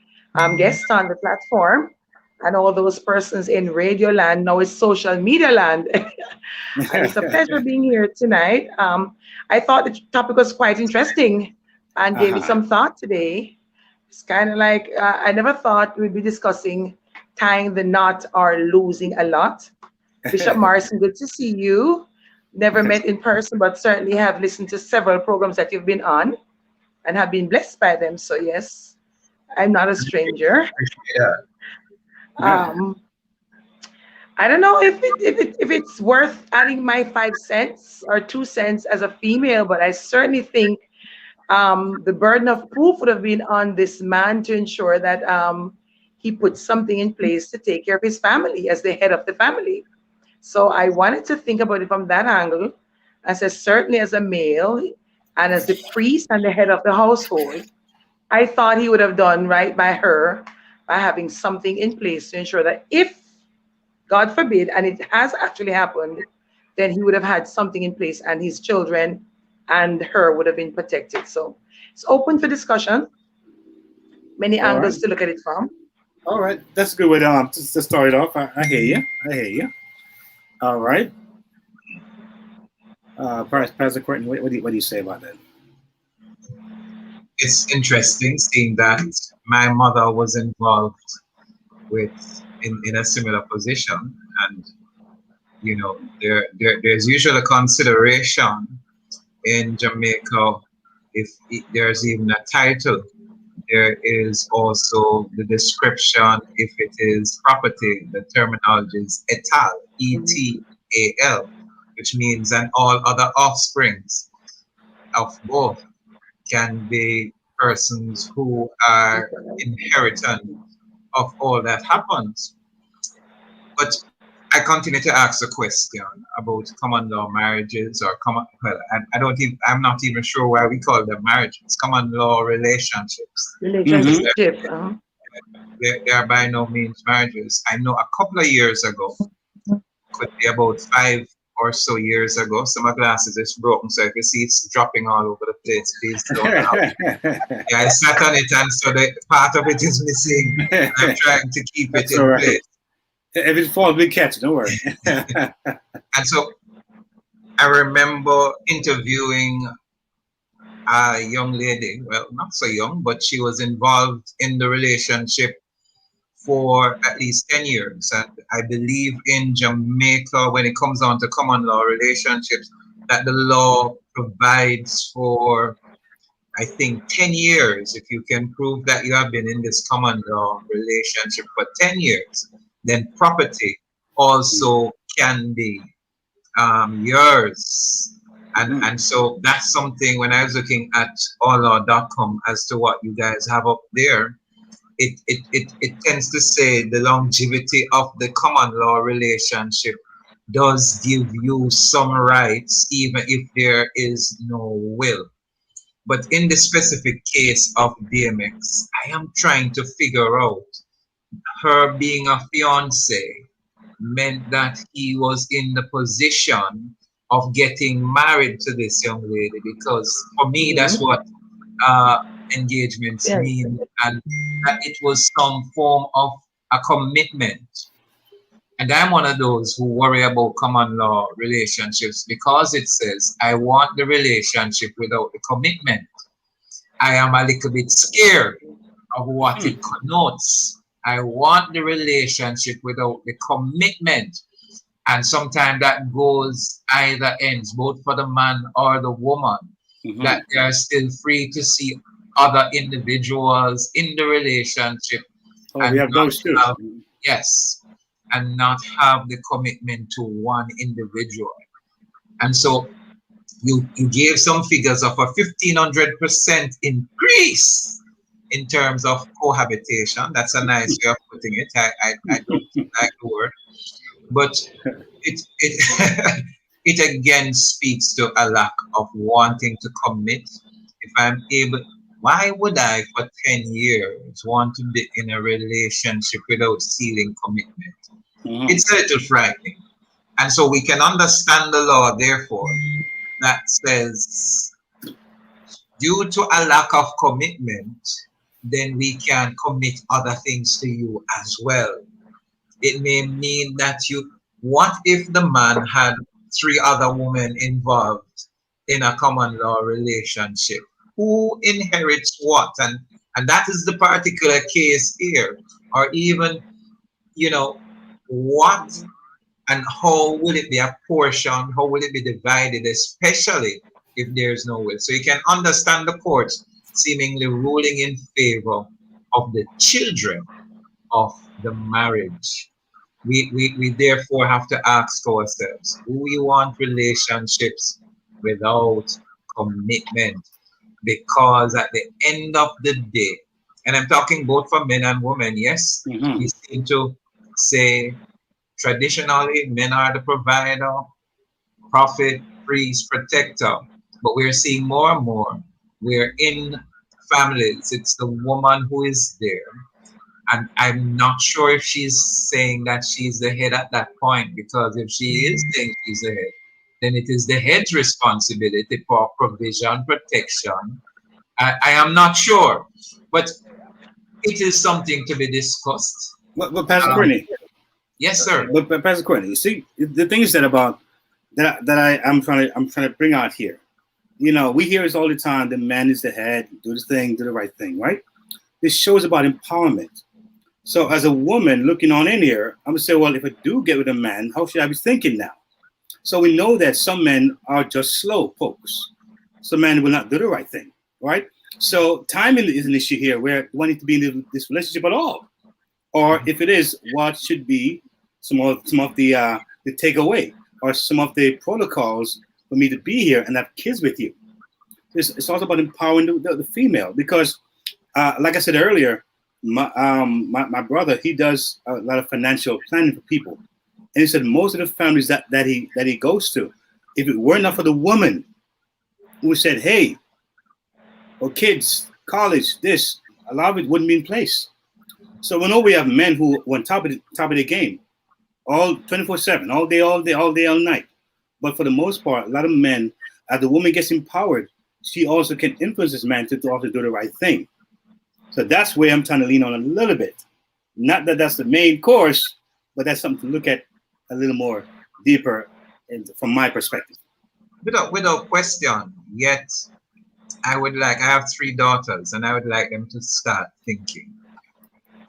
guests on the platform and all those persons in radio land. Now it's social media land. And it's a pleasure being here tonight. I thought the topic was quite interesting and gave it some thought today. It's kind of like I never thought we'd be discussing tying the knot or losing a lot. Bishop Morrison, good to see you. Never met in person, but certainly have listened to several programs that you've been on and have been blessed by them. So yes, I'm not a stranger. Yeah. I don't know if it's worth adding my 5 cents or 2 cents as a female, but I certainly think the burden of proof would have been on this man to ensure that he put something in place to take care of his family as the head of the family. So I wanted to think about it from that angle. I said, certainly as a male and as the priest and the head of the household, I thought he would have done right by her by having something in place to ensure that if, God forbid, and it has actually happened, then he would have had something in place and his children and her would have been protected. So it's open for discussion. Many angles to look at it from. All right. That's a good way to start it off. I hear you. All right. Pastor Quentin, what do you say about that? It's interesting seeing that my mother was involved in a similar position, and you know there's usually a consideration in Jamaica if there's even a title. There is also the description if it is property. The terminology is etal, E-T-A-L, which means and all other offsprings of both can be persons who are inheritant of all that happens. But I continue to ask the question about common law marriages or I'm not even sure why we call them marriages. Common law relationships. They are by no means marriages. I know a couple of years ago, could be about 5 or so years ago, so my glasses is broken, so if you see it's dropping all over the place, please don't laugh. Yeah, I sat on it and so the part of it is missing. I'm trying to keep it in place. If it falls, we catch it, don't worry. And so I remember interviewing a young lady, well, not so young, but she was involved in the relationship for at least 10 years. And I believe in Jamaica, when it comes down to common law relationships, that the law provides for, I think, 10 years. If you can prove that you have been in this common law relationship for 10 years, then property also can be yours. And so that's something, when I was looking at alllaw.com as to what you guys have up there, it tends to say the longevity of the common law relationship does give you some rights, even if there is no will. But in the specific case of DMX, I am trying to figure out, her being a fiance meant that he was in the position of getting married to this young lady, because for me that's what engagements mean, and that it was some form of a commitment. And I'm one of those who worry about common law relationships because it says I want the relationship without the commitment. I am a little bit scared of what it connotes. I want the relationship without the commitment. And sometimes that goes either ends, both for the man or the woman, that they are still free to see other individuals in the relationship. Oh, we have those too. Yes, and not have the commitment to one individual. And so you gave some figures of a 1,500% increase in terms of cohabitation. That's a nice way of putting it. I don't like the word. But it it again speaks to a lack of wanting to commit. If I'm able, why would I for 10 years want to be in a relationship without sealing commitment? It's a little frightening. And so we can understand the law, therefore, that says, due to a lack of commitment, then we can commit other things to you as well. It may mean that what if the man had 3 other women involved in a common law relationship? Who inherits what? And that is the particular case here. Or even, what and how will it be apportioned? How will it be divided, especially if there's no will? So you can understand the courts seemingly ruling in favor of the children of the marriage. We therefore have to ask ourselves, do we want relationships without commitment? Because at the end of the day, and I'm talking both for men and women, yes, we seem to say traditionally men are the provider, prophet, priest, protector, but we're seeing more and more, we're in families, it's the woman who is there. And I'm not sure if she's saying that she's the head at that point, because if she is saying she's the head, then it is the head's responsibility for provision, protection. I am not sure, but it is something to be discussed. But Pastor Courtney. Yes, sir. But Pastor Courtney, you see, the thing is that I'm trying to bring out here. We hear this all the time. The man is the head. Do this thing. Do the right thing. Right. This shows about empowerment. So as a woman looking on in here, I'm gonna say, well, if I do get with a man, how should I be thinking now? So we know that some men are just slow pokes. Some men will not do the right thing, right? So timing is an issue here, where do I need to be in this relationship at all? Or if it is, what should be some of the takeaway or some of the protocols for me to be here and have kids with you? It's also about empowering the female, because like I said earlier, my brother, he does a lot of financial planning for people. And he said most of the families that he goes to, if it were not for the woman who said, hey, or kids, college, this, a lot of it wouldn't be in place. So we know we have men who are on top of the game, all 24/7, all day, all night. But for the most part, a lot of men, as the woman gets empowered, she also can influence this man to also do the right thing. So that's where I'm trying to lean on a little bit. Not that that's the main course, but that's something to look at a little more deeper from my perspective. Without question, yet I have 3 daughters, and I would like them to start thinking.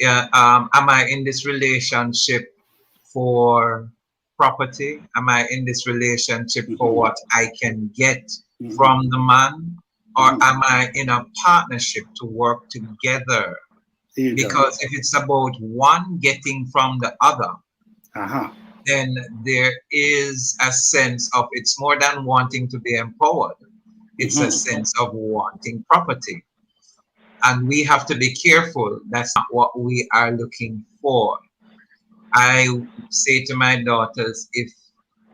Am I in this relationship for property? Am I in this relationship for what I can get from the man? Or am I in a partnership to work together? Because if it's about one getting from the other, then there is a sense of, it's more than wanting to be empowered. It's a sense of wanting property. And we have to be careful. That's not what we are looking for. I say to my daughters, if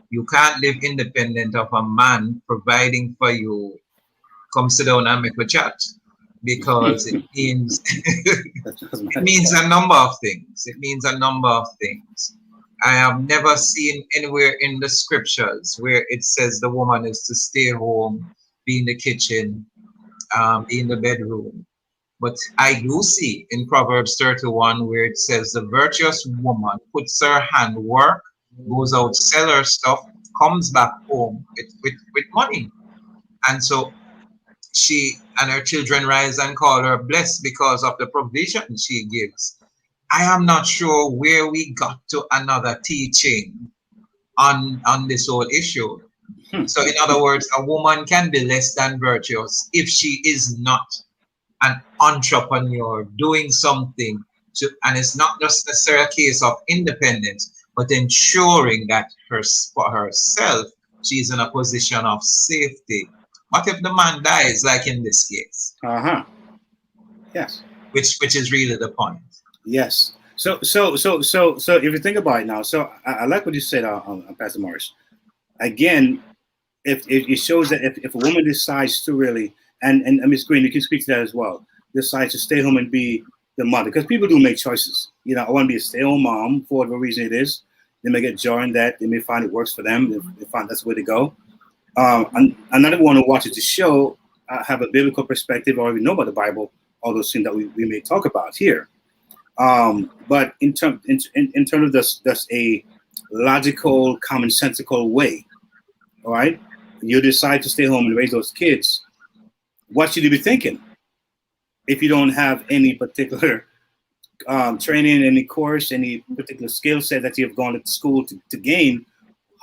you can't live independent of a man providing for you, come sit down and make a chat, because it means it means a number of things. It means a number of things. I have never seen anywhere in the scriptures where it says the woman is to stay home, be in the kitchen, be in the bedroom. But I do see in Proverbs 31 where it says the virtuous woman puts her hand work, goes out, sell her stuff, comes back home with money. And so she and her children rise and call her blessed because of the provision she gives. I am not sure where we got to another teaching on this whole issue. So in other words, a woman can be less than virtuous if she is not an entrepreneur doing something to, and it's not just necessarily a case of independence, but ensuring that for herself, she's in a position of safety. What if the man dies, like in this case? Yes. Which is really the point. Yes. So if you think about it now, so I like what you said, Pastor Morris. Again, if it shows that if a woman decides to really, and Ms. Green, you can speak to that as well, decides to stay home and be the mother, because people do make choices. I want to be a stay-at-home mom for whatever reason it is, They may get joy in that. They may find it works for them. They find that's the way to go. And another one who watches the show have a biblical perspective or even know about the Bible, all those things that we may talk about here. But in terms of that's a logical, commonsensical way, all right? You decide to stay home and raise those kids. What should you be thinking? If you don't have any particular training, any course, any particular skill set that you have gone to school to gain,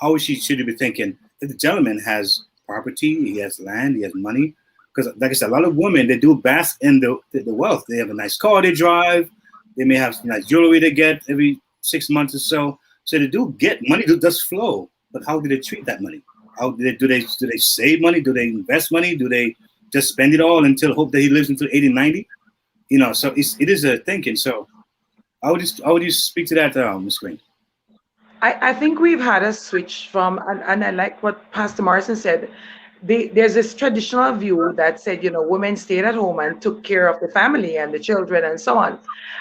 how should you be thinking? If the gentleman has property, he has land, he has money. Because like I said, a lot of women, they do bask in the wealth. They have a nice car they drive. They may have some nice jewelry they get every 6 months or so. So they do get money, does flow. But how do they treat that money? How do they save money? Do they invest money? Do they just spend it all until hope that he lives until 80, 90? You know, so it is a thinking. So how would you speak to that, Ms. Green? I think we've had a switch from, and I like what Pastor Morrison said. There's this traditional view that said, women stayed at home and took care of the family and the children and so on.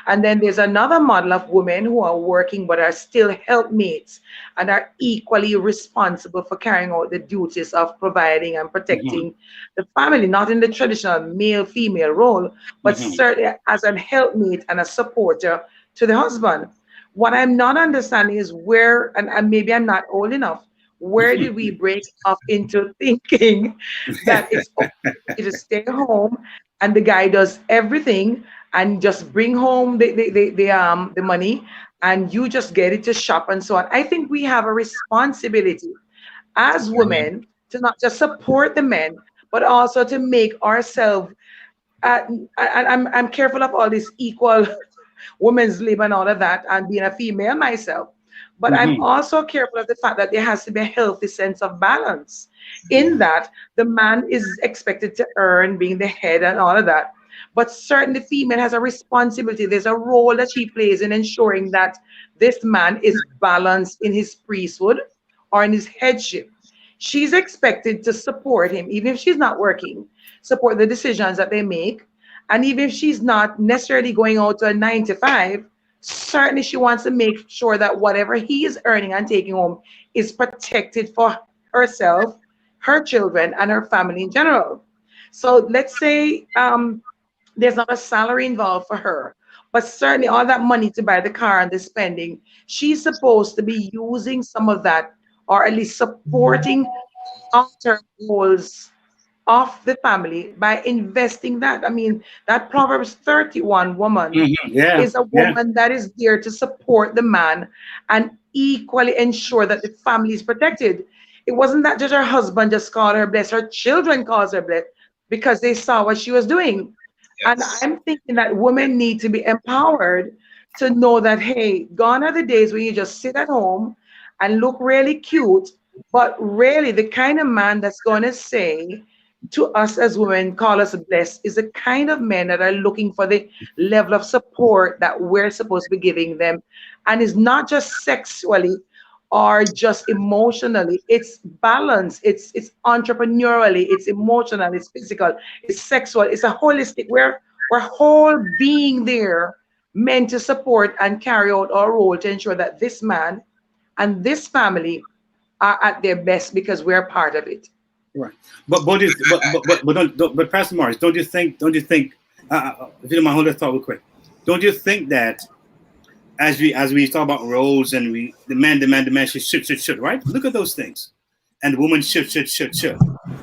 And then there's another model of women who are working but are still helpmates and are equally responsible for carrying out the duties of providing and protecting the family, not in the traditional male-female role, but certainly as a helpmate and a supporter to the husband. What I'm not understanding is where, and maybe I'm not old enough, where did we break off into thinking that it's okay to stay home and the guy does everything and just bring home the money and you just get it to shop and so on? I think we have a responsibility as women to not just support the men, but also to make ourselves, I'm careful of all this equal women's lib and all of that, and being a female myself. But I'm also careful of the fact that there has to be a healthy sense of balance in that the man is expected to earn, being the head and all of that. But certainly the female has a responsibility. There's a role that she plays in ensuring that this man is balanced in his priesthood or in his headship. She's expected to support him, even if she's not working, support the decisions that they make. And even if she's not necessarily going out to a 9 to 5, certainly she wants to make sure that whatever he is earning and taking home is protected for herself, her children, and her family in general. So let's say there's not a salary involved for her, but certainly all that money to buy the car and the spending, she's supposed to be using some of that, or at least supporting long-term goals of the family by investing that. I mean, that Proverbs 31 woman is a woman that is there to support the man and equally ensure that the family is protected. It wasn't that just her husband just called her blessed, her children called her blessed because they saw what she was doing. And I'm thinking that women need to be empowered to know that, hey, gone are the days when you just sit at home and look really cute, but really the kind of man that's going to say to us as women, call us blessed, is the kind of men that are looking for the level of support that we're supposed to be giving them. And it's not just sexually or just emotionally, it's balanced, it's entrepreneurially, it's emotional, it's physical, it's sexual, it's a holistic, we're whole being there, meant to support and carry out our role to ensure that this man and this family are at their best because we're part of it. Right, but Pastor Morris, don't you think? If you don't mind, hold that thought real quick. Don't you think that as we talk about roles and we the man should, right? Look at those things, and the woman should.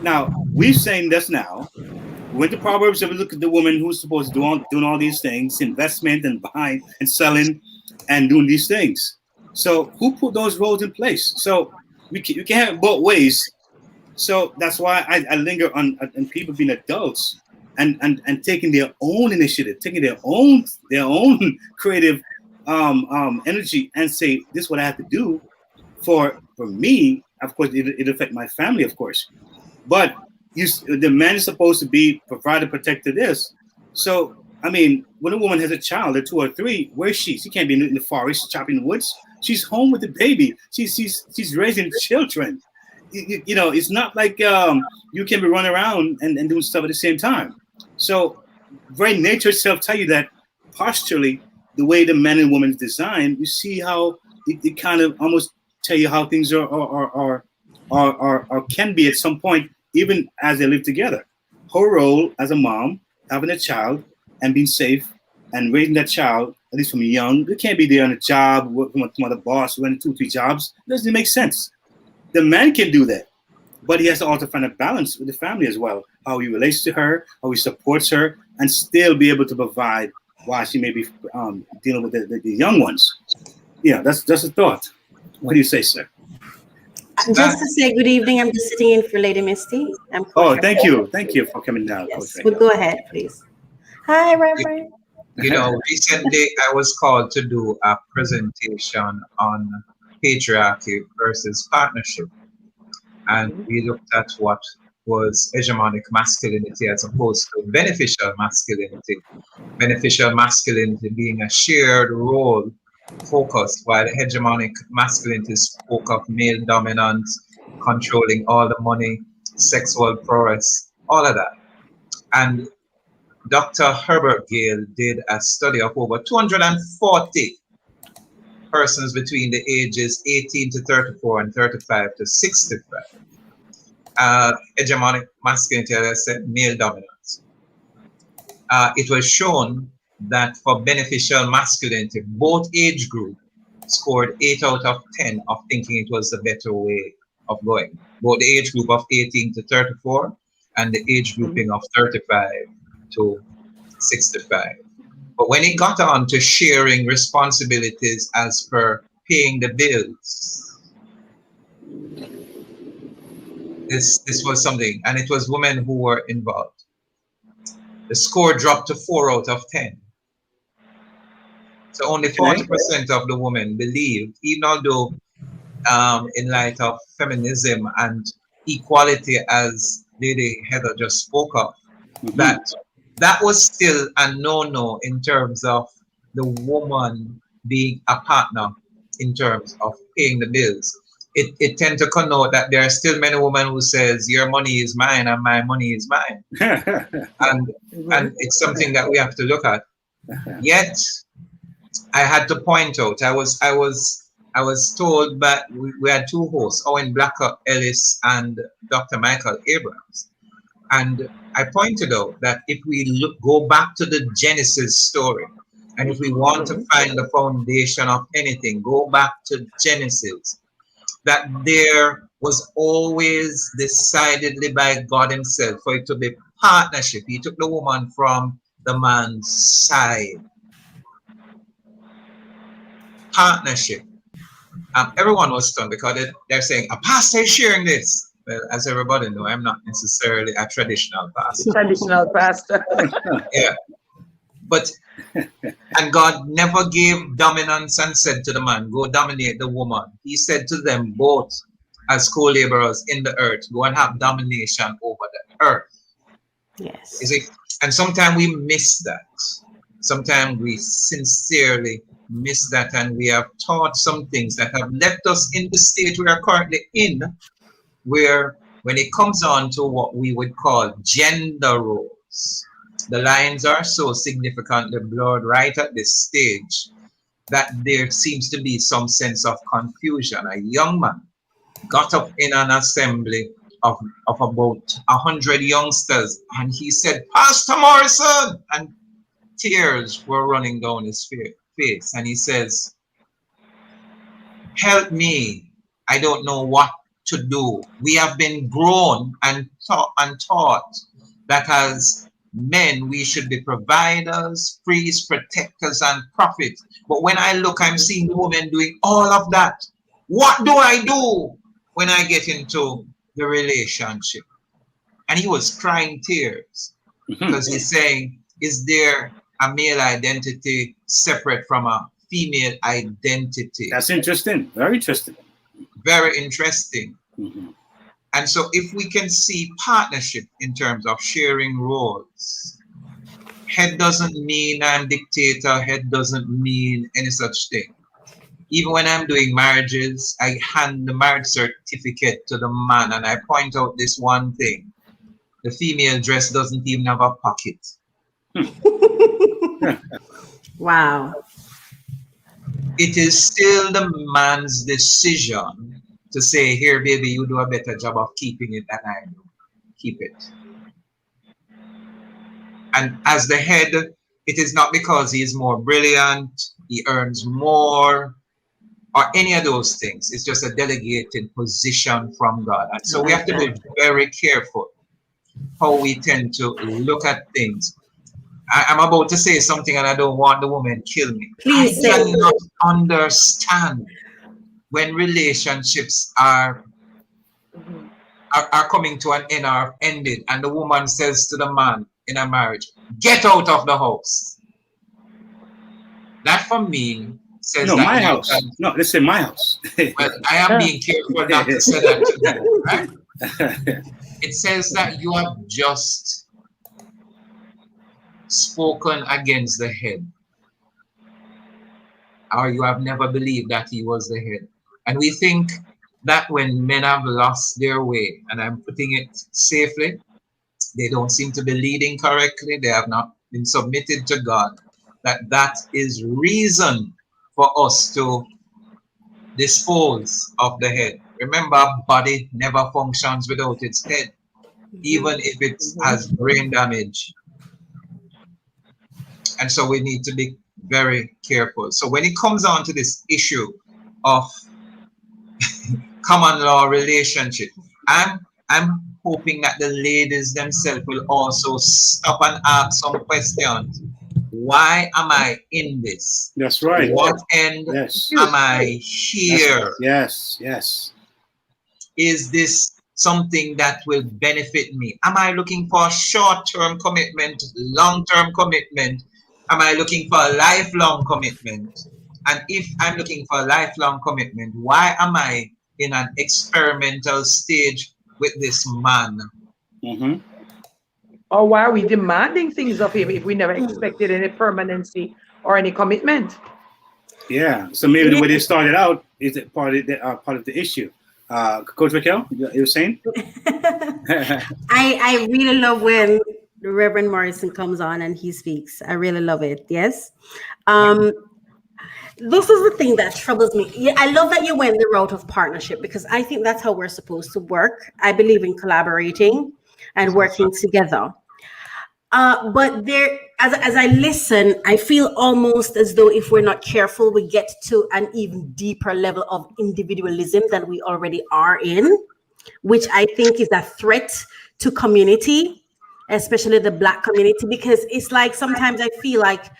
Now we're saying this now. We went to Proverbs and we look at the woman who's supposed to doing all these things, investment and buying and selling and doing these things. So who put those roles in place? So you can't have it both ways. So that's why I linger on people being adults and taking their own initiative, taking their own creative energy and say, this is what I have to do for me. Of course, it affect my family, of course. But the man is supposed to be provided, protected this. So, I mean, when a woman has a child, or 2 or 3, where is she? She can't be in the forest chopping woods. She's home with the baby. She's raising children. You know, it's not like you can be running around and doing stuff at the same time. So very nature itself tell you that posturally, the way the man and woman is designed, you see how it kind of almost tell you how things are can be at some point, even as they live together. Her role as a mom, having a child and being safe and raising that child, at least from young. You can't be there on a job, working with some other boss, running 2-3 jobs. It doesn't make sense. The man can do that, but he has to also find a balance with the family as well. How he relates to her, how he supports her, and still be able to provide while she may be dealing with the young ones. Yeah, that's a thought. What do you say, sir? Just to say good evening, I'm just sitting in for Lady Misty. Thank you for coming down. Yes, well, go ahead, please. Hi, Reverend. Recently I was called to do a presentation on patriarchy versus partnership, and we looked at what was hegemonic masculinity as opposed to beneficial masculinity. Beneficial masculinity being a shared role focus, while hegemonic masculinity spoke of male dominance, controlling all the money, sexual prowess, all of that. And Dr. Herbert Gale did a study of over 240 persons between the ages 18 to 34 and 35 to 65. Hegemonic masculinity, as I said, male dominance. It was shown that for beneficial masculinity, both age group scored 8 out of 10 of thinking it was the better way of going. Both the age group of 18 to 34 and the age grouping of 35 to 65. But when it got on to sharing responsibilities as per paying the bills, this was something, and it was women who were involved. The score dropped to 4 out of 10. So only 40% of the women believed, even although in light of feminism and equality, as Lady Heather just spoke of, that was still a no-no in terms of the woman being a partner in terms of paying the bills. It tends to connote that there are still many women who says your money is mine and my money is mine. and it's something that we have to look at. Yet I had to point out, I was told that we had two hosts, Owen Blacker Ellis and Dr. Michael Abrams. And I pointed out that if we go back to the Genesis story, and if we want to find the foundation of anything, go back to Genesis, that there was always decidedly by God himself for it to be partnership. He took the woman from the man's side. Partnership. Everyone was stunned because they're saying, a pastor is sharing this. Well, as everybody knows, I'm not necessarily a traditional pastor. Traditional pastor. Yeah. But, and God never gave dominance and said to the man, go dominate the woman. He said to them both as co-laborers in the earth, go and have domination over the earth. Yes. You see? And sometimes we miss that. Sometimes we sincerely miss that, and we have taught some things that have left us in the state we are currently in, where when it comes on to what we would call gender roles, the lines are so significantly blurred right at this stage that there seems to be some sense of confusion. A young man got up in an assembly of about 100 youngsters, and he said, Pastor Morrison, and tears were running down his face, and he says, help me, I don't know what to do. We have been grown and taught that as men we should be providers, priests, protectors, and prophets. But when I look, I'm seeing women doing all of that. What do I do when I get into the relationship? And he was crying tears because he's saying, is there a male identity separate from a female identity? That's interesting. Very interesting. Very interesting. And so if we can see partnership in terms of sharing roles, head doesn't mean I'm dictator, head doesn't mean any such thing. Even when I'm doing marriages, I hand the marriage certificate to the man and I point out this one thing. The female dress doesn't even have a pocket. Wow. it is still the man's decision to say, here, baby, you do a better job of keeping it than I do. Keep it. And as the head, it is not because he is more brilliant, he earns more, or any of those things. It's just a delegated position from God. And so we have to be very careful how we tend to look at things. I'm about to say something and I don't want the woman to kill me. Please I cannot understand when relationships are coming to an end or ended, and the woman says to the man in a marriage, get out of the house. That for me says no, that my house. No, this is my house. Well, I am being careful not to say that to them, right? It says that you have just spoken against the head, or you have never believed that he was the head. And we think that when men have lost their way, and I'm putting it safely, they don't seem to be leading correctly, they have not been submitted to God, that is reason for us to dispose of the head. Remember, body never functions without its head, even if it has brain damage. And so we need to be very careful. So when it comes on to this issue of common law relationship, I'm hoping that the ladies themselves will also stop and ask some questions. Why am I in this? That's right. What end am I here? Yes, yes. Is this something that will benefit me? Am I looking for a short-term commitment, long-term commitment? Am I looking for a lifelong commitment? And if I'm looking for a lifelong commitment, why am I in an experimental stage with this man? Mm-hmm. Or why are we demanding things of him if we never expected any permanency or any commitment? Yeah. So maybe the way they started out is part of the issue. Coach Raquel, you were saying? I really love when the Reverend Morrison comes on and he speaks. I really love it. Yes. This is the thing that troubles me. Yeah, I love that you went the route of partnership, because I think that's how we're supposed to work. I believe in collaborating and working together. But there, as I listen, I feel almost as though if we're not careful, we get to an even deeper level of individualism than we already are in, which I think is a threat to community, especially the Black community, because it's like sometimes I feel like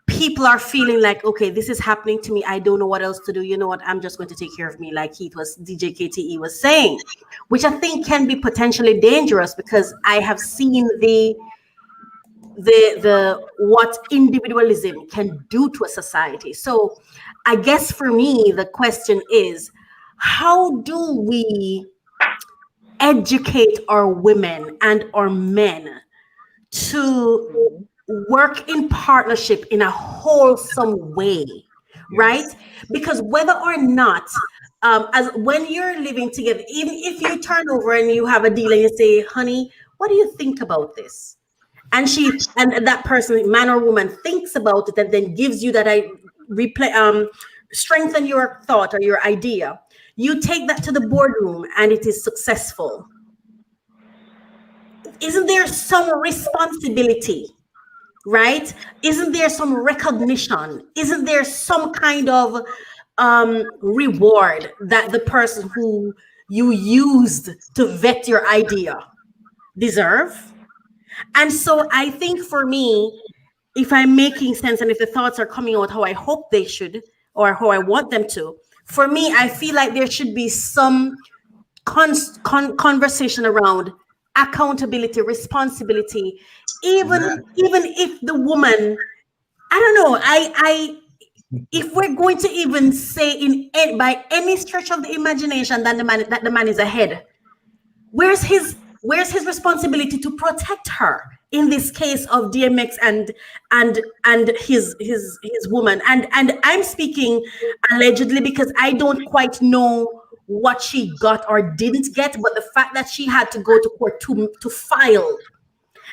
people are feeling like, okay, this is happening to me. I don't know what else to do. You know what? I'm just going to take care of me, like DJ KTE was saying, which I think can be potentially dangerous, because I have seen the what individualism can do to a society. So I guess for me, the question is, how do we educate our women and our men to work in partnership in a wholesome way, right? Because whether or not, as when you're living together, even if you turn over and you have a deal and you say, honey, what do you think about this? And that person, man or woman, thinks about it and then gives you that strengthen your thought or your idea. You take that to the boardroom and it is successful. Isn't there some responsibility? Right? Isn't there some recognition? Isn't there some kind of reward that the person who you used to vet your idea deserve? And so I think for me, if I'm making sense and if the thoughts are coming out how I hope they should or how I want them to, for me, I feel like there should be some conversation around accountability, responsibility, even if the woman, I don't know, if we're going to even say by any stretch of the imagination that the man is ahead, where's his responsibility to protect her in this case of DMX and his woman? And I'm speaking allegedly because I don't quite know what she got or didn't get, but the fact that she had to go to court to file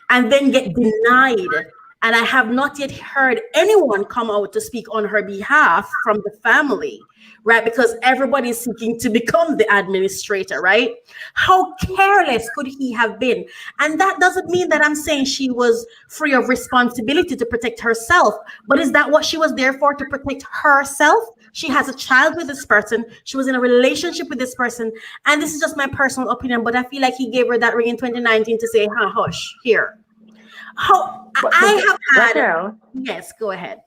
and then get denied And I have not yet heard anyone come out to speak on her behalf from the family, right? Because everybody is seeking to become the administrator, right? How careless could he have been? And that doesn't mean that I'm saying she was free of responsibility to protect herself, but is that what she was there for, to protect herself? She has a child with this person. She was in a relationship with this person. And this is just my personal opinion, but I feel like he gave her that ring in 2019 to say, hush, here. I have had... Raquel, yes, go ahead.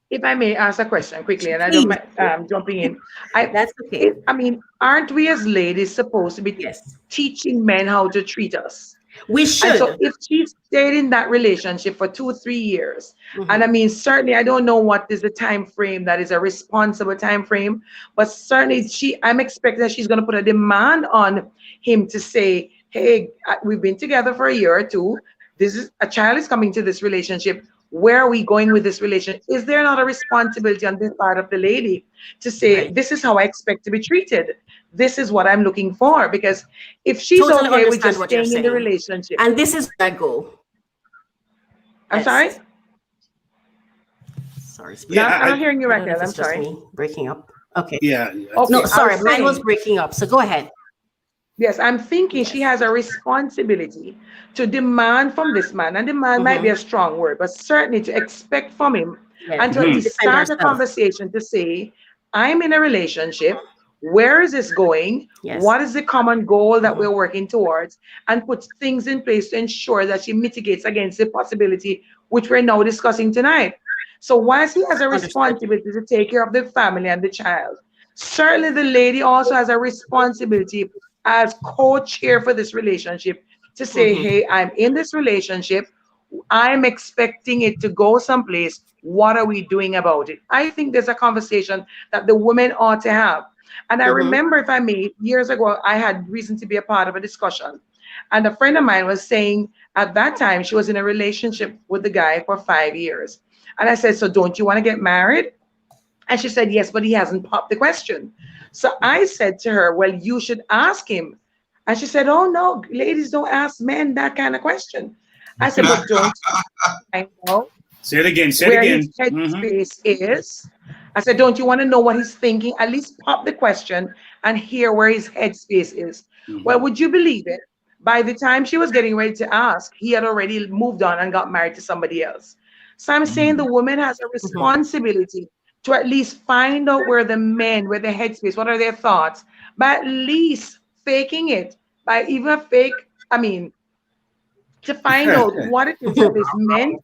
If I may ask a question quickly, and I don't mind jumping in. That's okay. I mean, aren't we as ladies supposed to be teaching men how to treat us? We should. And so if she stayed in that relationship for 2-3 years, and I mean, certainly I don't know what is the time frame that is a responsible time frame, but certainly I'm expecting that she's going to put a demand on him to say, hey, we've been together for a year or two. A child is coming to this relationship. Where are we going with this relationship? Is there not a responsibility on the part of the lady to say, this is how I expect to be treated? This is what I'm looking for. Because if she's totally okay with just what staying you're in the saying. relationship. And this is where I go. I'm sorry? Sorry. I'm not hearing you, I don't know Raquel. if I'm it's just sorry. me breaking up. Okay. Yeah. Okay, No, sorry. Mine saying, was breaking up. So go ahead. Yes, I'm thinking she has a responsibility to demand from this man, and demand might be a strong word, but certainly to expect from him and to at least start a conversation to say, I'm in a relationship. Where is this going? Yes. What is the common goal that we're working towards? And put things in place to ensure that she mitigates against the possibility which we're now discussing tonight. So whilst he has a responsibility to take care of the family and the child, certainly the lady also has a responsibility as co-chair for this relationship to say, hey, I'm in this relationship. I'm expecting it to go someplace. What are we doing about it? I think there's a conversation that the women ought to have. And I remember, if I may, years ago, I had reason to be a part of a discussion. And a friend of mine was saying at that time she was in a relationship with the guy for 5 years. And I said, so don't you want to get married? And she said, yes, but he hasn't popped the question. So I said to her, well, you should ask him. And she said, oh, no, ladies don't ask men that kind of question. I said, but don't I know Say it again. where his headspace is? I said, don't you want to know what he's thinking? At least pop the question and hear where his headspace is. Well, would you believe it? By the time she was getting ready to ask, he had already moved on and got married to somebody else. So I'm saying the woman has a responsibility to at least find out where the men, where the headspace, what are their thoughts, by at least faking it, by even a fake, to find out what it is that this men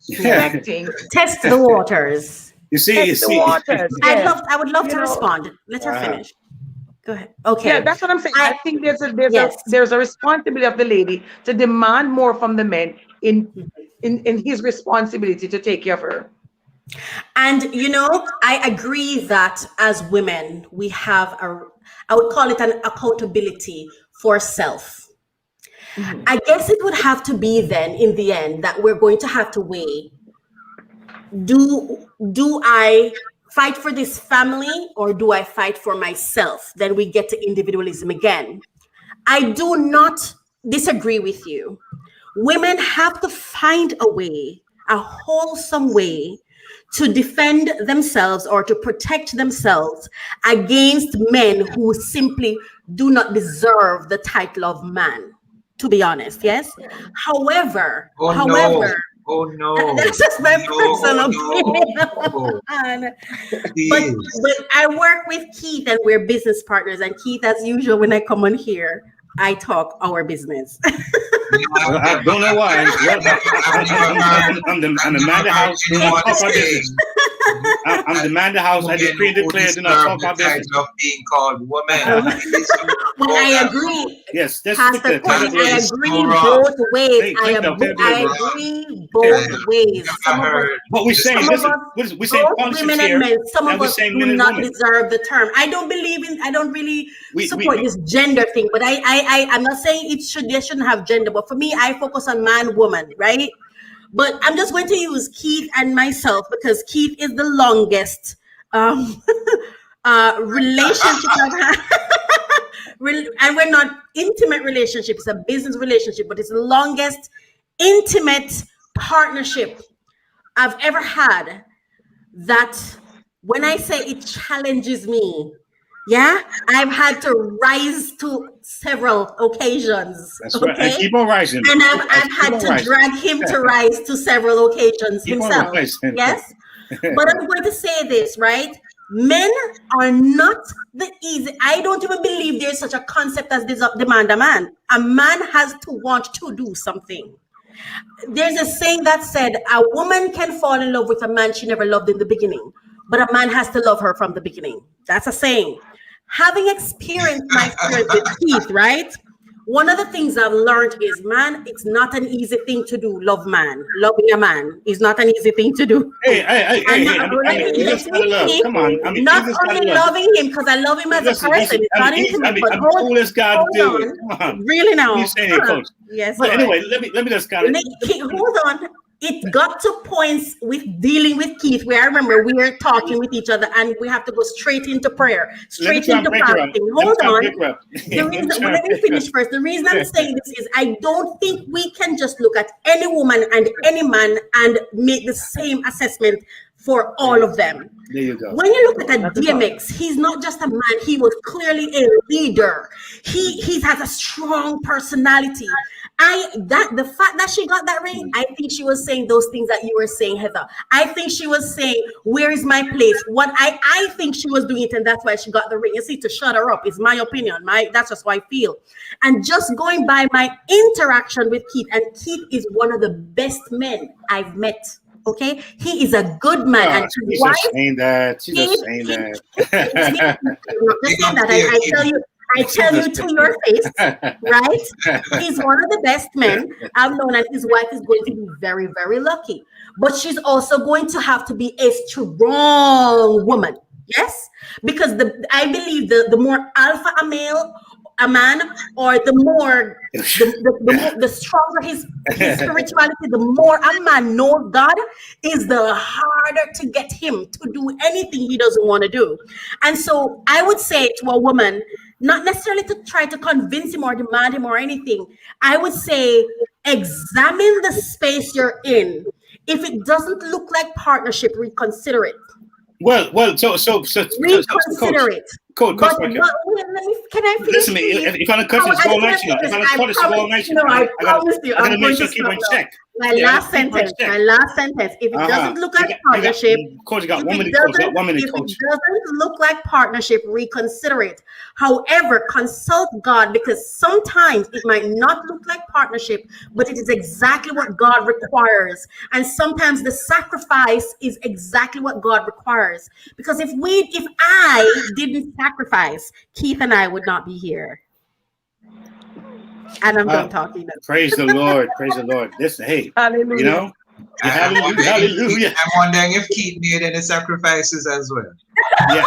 expecting. Test the waters. You see. The waters. I would love to respond. Let her finish. Go ahead. Okay. Yeah, that's what I'm saying. I think there's a responsibility of the lady to demand more from the men in his responsibility to take care of her. And I agree that as women, we have I would call it an accountability for self. I guess it would have to be then in the end that we're going to have to weigh, do I fight for this family or do I fight for myself? Then we get to individualism again. I do not disagree with you. Women have to find a way, a wholesome way, to defend themselves or to protect themselves against men who simply do not deserve the title of man, to be honest. Yes. However, that's just my personal opinion. But I work with Keith and we're business partners. And Keith, as usual, when I come on here, I talk our business. I don't know why. I'm the man of the house. Do not talk our business. I'm the man of the house. I decree and declare, do not talk our business. Of being called woman. Well, I agree. Yes, that's Pastor Quinn, I agree both ways. I agree both ways. What we're saying, we're saying women and men. Some of us do not deserve the term. I don't really support this gender thing, but I'm not saying they shouldn't have gender, but for me, I focus on man, woman, right? But I'm just going to use Keith and myself because Keith is the longest relationship I've had. And we're not intimate relationship, it's a business relationship, but it's the longest intimate partnership I've ever had that when I say it challenges me, yeah, I've had to rise to several occasions. That's right. And keep on rising. And I've had to drag him to rise to several occasions himself. Yes. But I'm going to say this, right? Men are not the easy. I don't even believe there's such a concept as demand a man. A man has to want to do something. There's a saying that said, a woman can fall in love with a man she never loved in the beginning, but a man has to love her from the beginning. That's a saying. Having experienced my experience with Keith, right? One of the things I've learned is, man, it's not an easy thing to do. Loving a man is not an easy thing to do. Come on. Not only loving him because I love him as a person. It's not intimate, but hold on. Really now? Yes. But anyway, let me just kind of hold on. It got to points with dealing with Keith where I remember we were talking with each other and we have to go straight into prayer, straight into fasting. Hold on. Let me finish first. The reason I'm saying this is I don't think we can just look at any woman and any man and make the same assessment for all of them. There you go. When you look at DMX, he's not just a man, he was clearly a leader. He has a strong personality. The fact that she got that ring, I think she was saying those things that you were saying, Heather. I think she was saying, where is my place? What I think she was doing it, and that's why she got the ring. You see, to shut her up is my opinion. That's just how I feel. And just going by my interaction with Keith, and Keith is one of the best men I've met. Okay, he is a good man. And she's just saying that. She's just saying that. I tell you to your face, right? He's one of the best men I've known, and his wife is going to be very, very lucky. But she's also going to have to be a strong woman, yes? Because I believe the more alpha a man, or the stronger his spirituality, the more a man knows God, is the harder to get him to do anything he doesn't want to do. And so I would say to a woman, not necessarily to try to convince him or demand him or anything. I would say, examine the space you're in. If it doesn't look like partnership, reconsider it. So reconsider it. Coach, can I finish? Listen to me. If I'm going to cut this all night, I promise you, I'm going to keep in check. My last sentence. If it doesn't look like partnership, Coach, you got 1 minute. Coach, got 1 minute. If it doesn't look like partnership, reconsider it. However, consult God, because sometimes it might not look like partnership, but it is exactly what God requires. And sometimes the sacrifice is exactly what God requires. Because if I didn't sacrifice, Keith and I would not be here. And I'm done talking. Praise the Lord. Praise the Lord. Listen, hey, hallelujah. You know, hallelujah. I'm wondering if Keith made any sacrifices as well.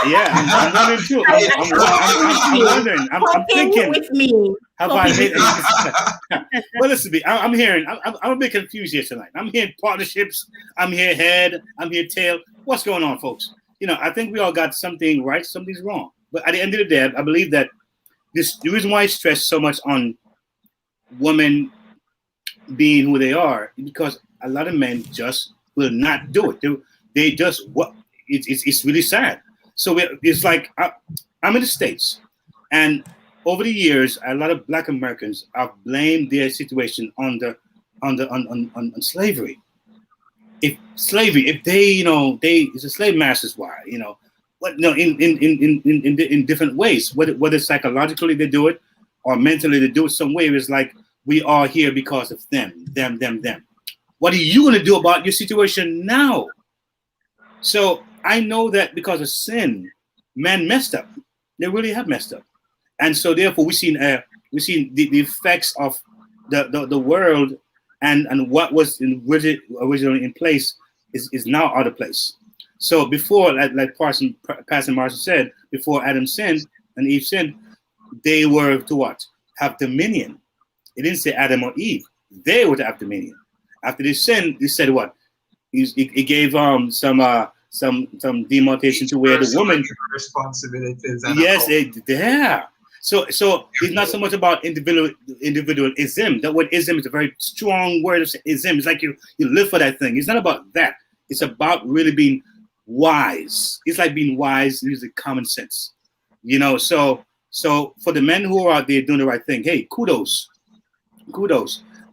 Yeah. I'm wondering too. I'm wondering. I'm thinking. With me. Have I made it? Well, listen to me. I'm hearing. I'm a bit confused here tonight. I'm hearing partnerships. I'm hearing head. I'm hearing tail. What's going on, folks? You know, I think we all got something right. Something's wrong. But at the end of the day, I believe that the reason why I stress so much on women being who they are, because a lot of men just will not do it. They just it's really sad. So it's like I'm in the States, and over the years, a lot of Black Americans have blamed their situation on slavery. If it's a slave master's why, in different ways, whether psychologically they do it or mentally they do it some way. It's like, we are here because of them. What are you going to do about your situation now? So I know that because of sin, men messed up. They really have messed up. And so therefore we seen the effects of the world and what was originally in place is now out of place. So before, like Pastor Marshall said, before Adam sinned and Eve sinned, they were to what? Have dominion. It didn't say Adam or Eve. They were to have dominion. After they sinned, he said what? It gave some demarcation to where the woman responsibilities. Yes, So it's not so much about individualism. That word ism is a very strong word. Ism. It's like you live for that thing. It's not about that. It's about really being wise. It's like being wise and using common sense. So for the men who are out there doing the right thing, hey, kudos.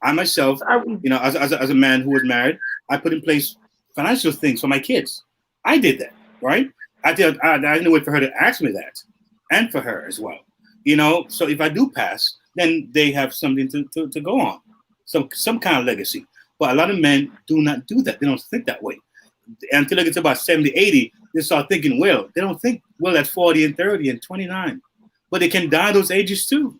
I myself, as a man who was married, I put in place financial things for my kids. I did that, right? I didn't wait for her to ask me that, and for her as well. So if I do pass, then they have something to go on, some kind of legacy. But a lot of men do not do that. They don't think that way. Until they get to about 70, 80, they start thinking well. They don't think well at 40 and 30 and 29. But they can die those ages too.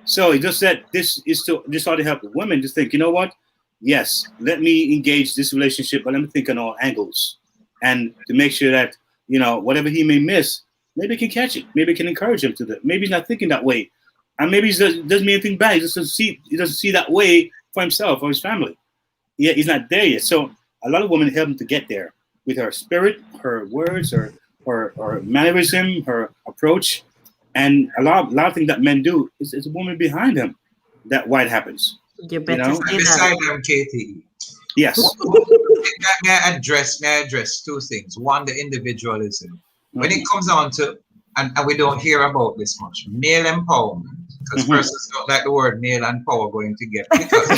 So it just said this is to just ought to help the women just think, you know what? Yes, let me engage this relationship, but let me think on all angles. And to make sure that, whatever he may miss, maybe he can catch it. Maybe can encourage him to that. Maybe he's not thinking that way. And maybe he doesn't mean anything bad. He doesn't see that way for himself or his family. Yeah, he's not there yet. So a lot of women help him to get there with her spirit, her words, her mannerism, her approach. And a lot of things that men do is a woman behind them. That why it happens. You better say beside that. them, KTE. Yes. May I address two things. One, the individualism. When it comes on to, and we don't hear about this much, male empowerment, because persons don't like the word male and power going together, because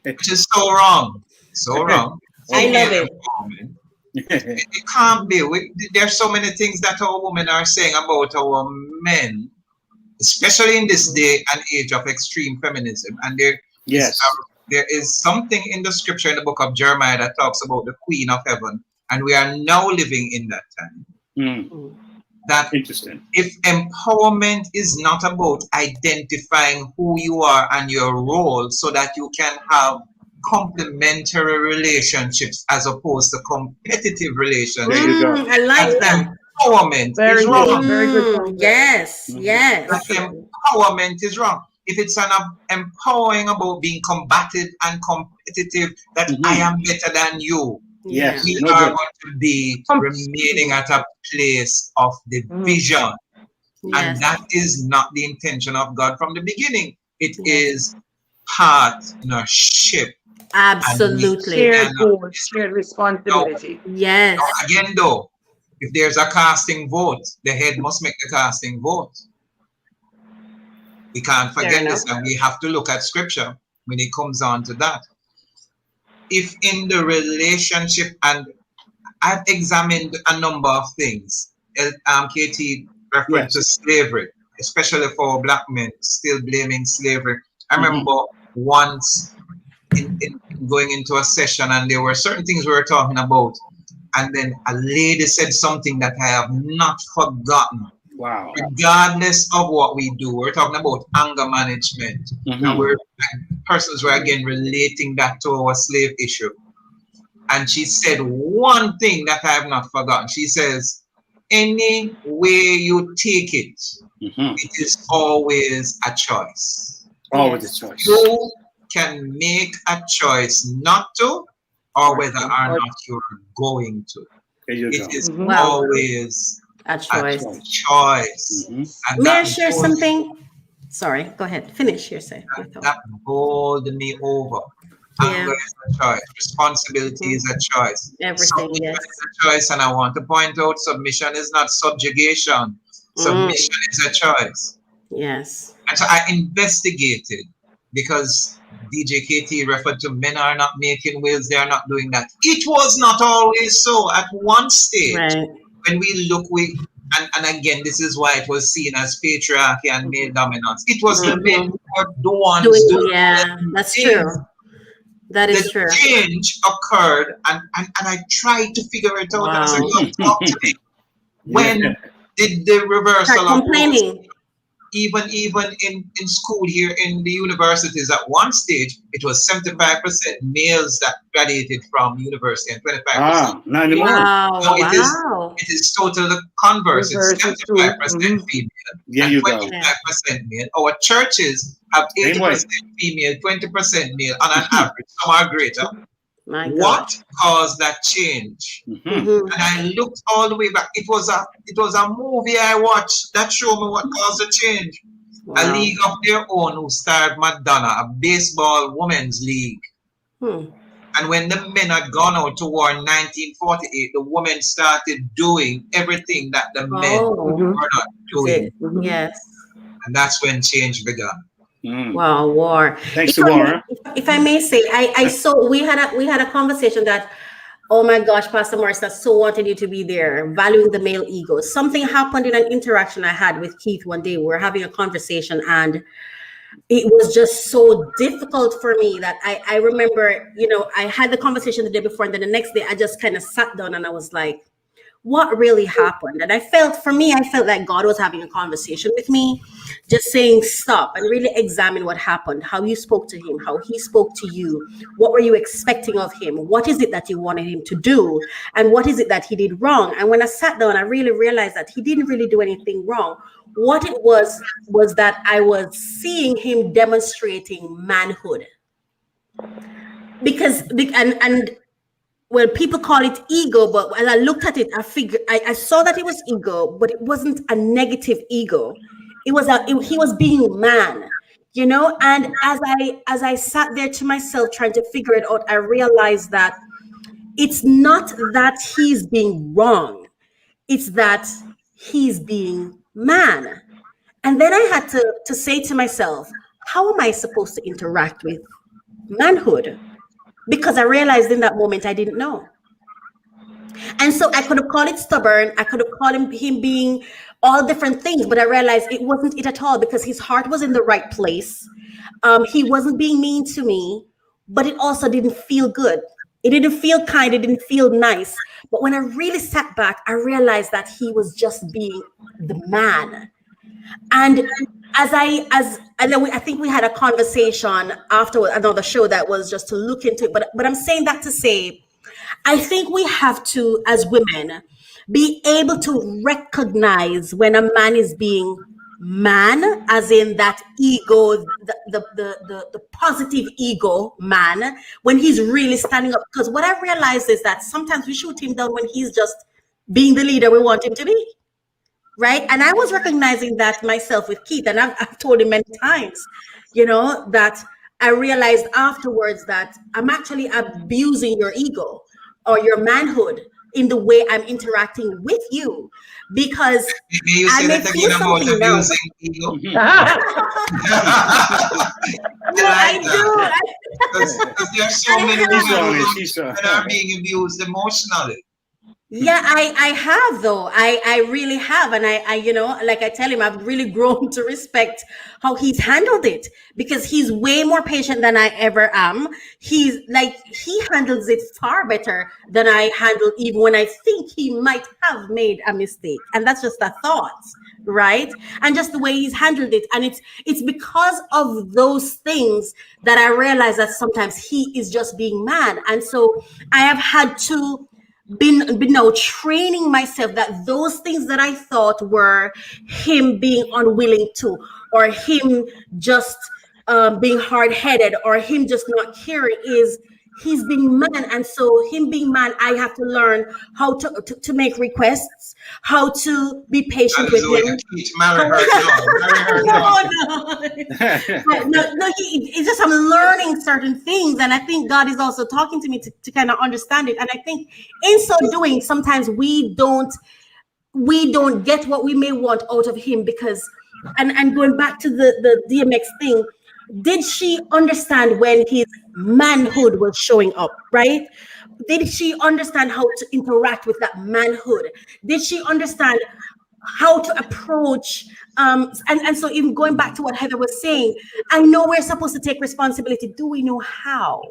which is so wrong. So wrong. I love it. It can't be. There's so many things that our women are saying about our men, especially in this day and age of extreme feminism. And there is something in the scripture in the book of Jeremiah that talks about the Queen of Heaven, and we are now living in that time. That interesting. If empowerment is not about identifying who you are and your role, so that you can have complementary relationships as opposed to competitive relationships. There you go. I like that. Empowerment is wrong. Very good. Yes. Empowerment is wrong. If it's an empowering about being combative and competitive, that I am better than you, yes, we are going to be remaining at a place of division. And that is not the intention of God from the beginning. It is partnership. Absolutely. Shared goal, shared responsibility. Yes. Again, though, if there's a casting vote, the head must make the casting vote. We can't forget this, and we have to look at scripture when it comes on to that. If in the relationship, and I've examined a number of things, KT referred to slavery, especially for black men, still blaming slavery. I remember once in going into a session, and there were certain things we were talking about, and then a lady said something that I have not forgotten. Wow. Regardless of what we do, we're talking about anger management. And persons were again relating that to our slave issue. And she said one thing that I have not forgotten. She says, any way you take it, it is always a choice. Always a choice. You can make a choice not to, or whether or not you're going to. It is always a choice. May I share something? Sorry, go ahead. Finish your say. That bowled me over. Anger is a choice. Responsibility is a choice. Everything, submission is a choice, and I want to point out submission is not subjugation. Submission is a choice. Yes. And so I investigated, because DJ KTE referred to men are not making wills, they are not doing that. It was not always so. At one stage, when we look, and again, this is why it was seen as patriarchy and male dominance. It was the men who were the ones doing that's true. That is true. The change occurred, and I tried to figure it out. And I said, "God, talk to me." When did the reversal of complaining? Even in school here in the universities, at one stage it was 75% males that graduated from university and 25%. Not anymore. It is totally converse. It's 75% female and 25% male. Our churches have 80% female, 20% male on an average. Some are greater. My God. What caused that change? Mhm. And I looked all the way back. It was a movie I watched that showed me what caused the change. A Wow. League of Their Own, who starred Madonna, a baseball women's league. Hmm. And when the men had gone out to war in 1948, the women started doing everything that the men Oh, were not doing. yes. And that's when change began. Wow, war. Thanks If to I may- Warren. If I may say, I saw we had a conversation that, oh my gosh, Pastor Morris, I so wanted you to be there, valuing the male ego. Something happened in an interaction I had with Keith one day. We were having a conversation, and it was just so difficult for me that I remember, I had the conversation the day before, and then the next day I just kind of sat down and I was like, what really happened? And I felt like God was having a conversation with me, just saying, stop and really examine what happened, how you spoke to him, how he spoke to you. What were you expecting of him? What is it that you wanted him to do? And what is it that he did wrong? And when I sat down, I really realized that he didn't really do anything wrong. What it was that I was seeing him demonstrating manhood. Well, people call it ego, but as I looked at it, I saw that it was ego, but it wasn't a negative ego. He was being man, And as I sat there to myself trying to figure it out, I realized that it's not that he's being wrong; it's that he's being man. And then I had to say to myself, how am I supposed to interact with manhood? Because I realized in that moment I didn't know. And so I could have called it stubborn. I could have called him being all different things, but I realized it wasn't it at all, because his heart was in the right place. He wasn't being mean to me, but it also didn't feel good. It didn't feel kind. It didn't feel nice. But when I really sat back, I realized that he was just being the man. And I think we had a conversation after another show that was just to look into it. But I'm saying that to say, I think we have to, as women, be able to recognize when a man is being man, as in that ego, the positive ego man, when he's really standing up. Because what I realized is that sometimes we shoot him down when he's just being the leader we want him to be. Right. And I was recognizing that myself with Keith, and I've told him many times, that I realized afterwards that I'm actually abusing your ego or your manhood in the way I'm interacting with you, because I may feel something now. No, I do. Because there are so many people that are being abused emotionally. Yeah, I have though. I really have. And I like I tell him, I've really grown to respect how he's handled it, because he's way more patient than I ever am. He handles it far better than I handle, even when I think he might have made a mistake. And that's just a thought, right? And just the way he's handled it. And it's because of those things that I realize that sometimes he is just being man. And so I have had to been now training myself that those things that I thought were him being unwilling to, or him just being hard-headed, or him just not caring, is he's being man. And so him being man, I have to learn how to make requests, how to be patient with him. No, it's just I'm learning certain things, and I think God is also talking to me to kind of understand it. And I think in so doing, sometimes we don't get what we may want out of him, because and going back to the DMX thing, did she understand when his manhood was showing up, right? Did she understand how to interact with that manhood? Did she understand how to approach? And so even going back to what Heather was saying, I know we're supposed to take responsibility. Do we know how?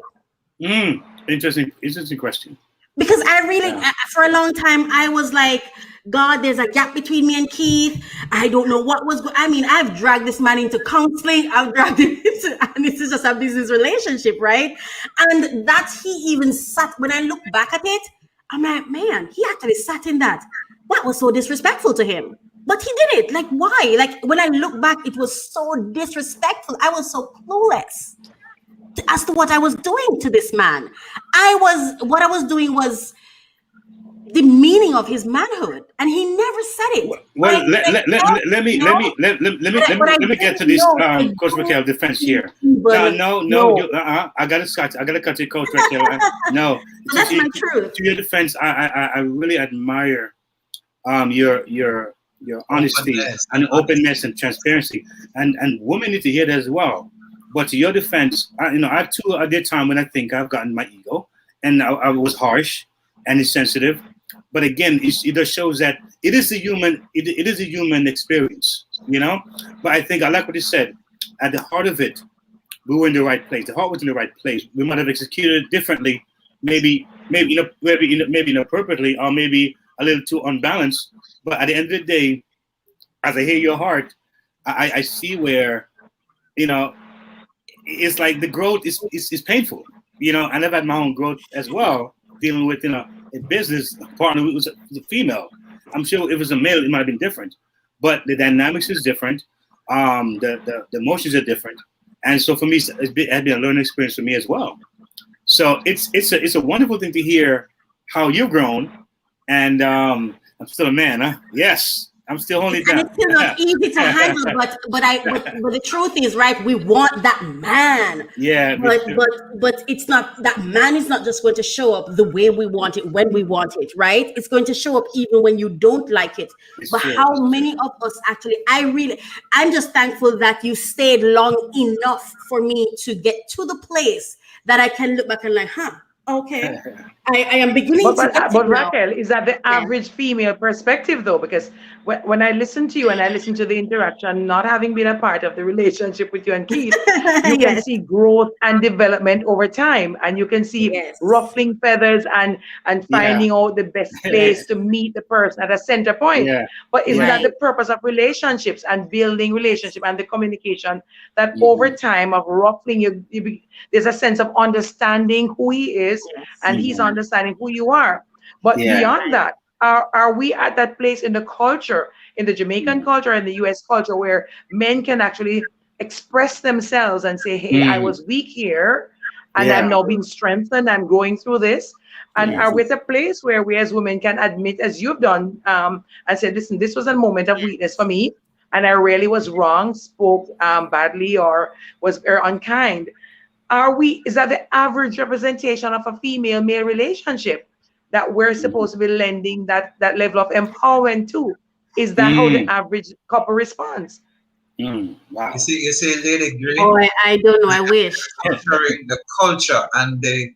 Interesting question. Because I really, for a long time, I was like, God, there's a gap between me and Keith. I don't know what was going. I mean, I've dragged this man into counseling. I've dragged him into, and this is just a business relationship, right? And that he even sat, when I look back at it, I'm like, man, he actually sat in that. That was so disrespectful to him. But he did it. Like, why? Like, when I look back, it was so disrespectful. I was so clueless. as to what I was doing to this man. What I was doing was demeaning of his manhood, and he never said it. Well, let me get to this Coach Raquel defense here. No. I gotta cut you, Coach Raquel. No, that's my truth. To your defense, I really admire your honesty and openness and transparency, and women need to hear that as well. But to your defense, I too at that time when I think I've gotten my ego and I was harsh and insensitive. But again, it just shows that it is a human experience, But I think I like what you said. At the heart of it, we were in the right place. The heart was in the right place. We might have executed it differently, maybe inappropriately, or maybe a little too unbalanced. But at the end of the day, as I hear your heart, I see where, it's like the growth is painful. And I've had my own growth as well, dealing with a business partner who was a female. I'm sure if it was a male, it might have been different, but the dynamics is different. The emotions are different, and so for me, it's been a learning experience for me as well. So it's a wonderful thing to hear how you've grown, and I'm still a man, huh? Yes. I'm still holding it down. And it's still not easy to handle, but the truth is, right, we want that man. Yeah. But it's not, that man is not just going to show up the way we want it, when we want it, right? It's going to show up even when you don't like it. But how many of us actually, I'm just thankful that you stayed long enough for me to get to the place that I can look back and like, okay. I am beginning to get but Raquel, is that the average female perspective though? Because when I listen to you and I listen to the interaction, not having been a part of the relationship with you and Keith, you can see growth and development over time, and you can see ruffling feathers and finding out the best place to meet the person at a center point. Yeah. But isn't that the purpose of relationships and building relationship and the communication, that over time of ruffling, there's a sense of understanding who he is and he's understanding who you are. But beyond that, are we at that place in the culture, in the Jamaican culture and the US culture, where men can actually express themselves and say, hey, I was weak here and I'm now being strengthened, I'm going through this? And are we at a place where we as women can admit, as you've done, and say, listen, this was a moment of weakness for me and I really was wrong, spoke badly or was unkind? Is that the average representation of a female-male relationship that we're supposed to be lending that level of empowerment to? Is that how the average couple responds? Wow. You see, Lady Green. Oh, I don't know. I wish. Considering the culture and the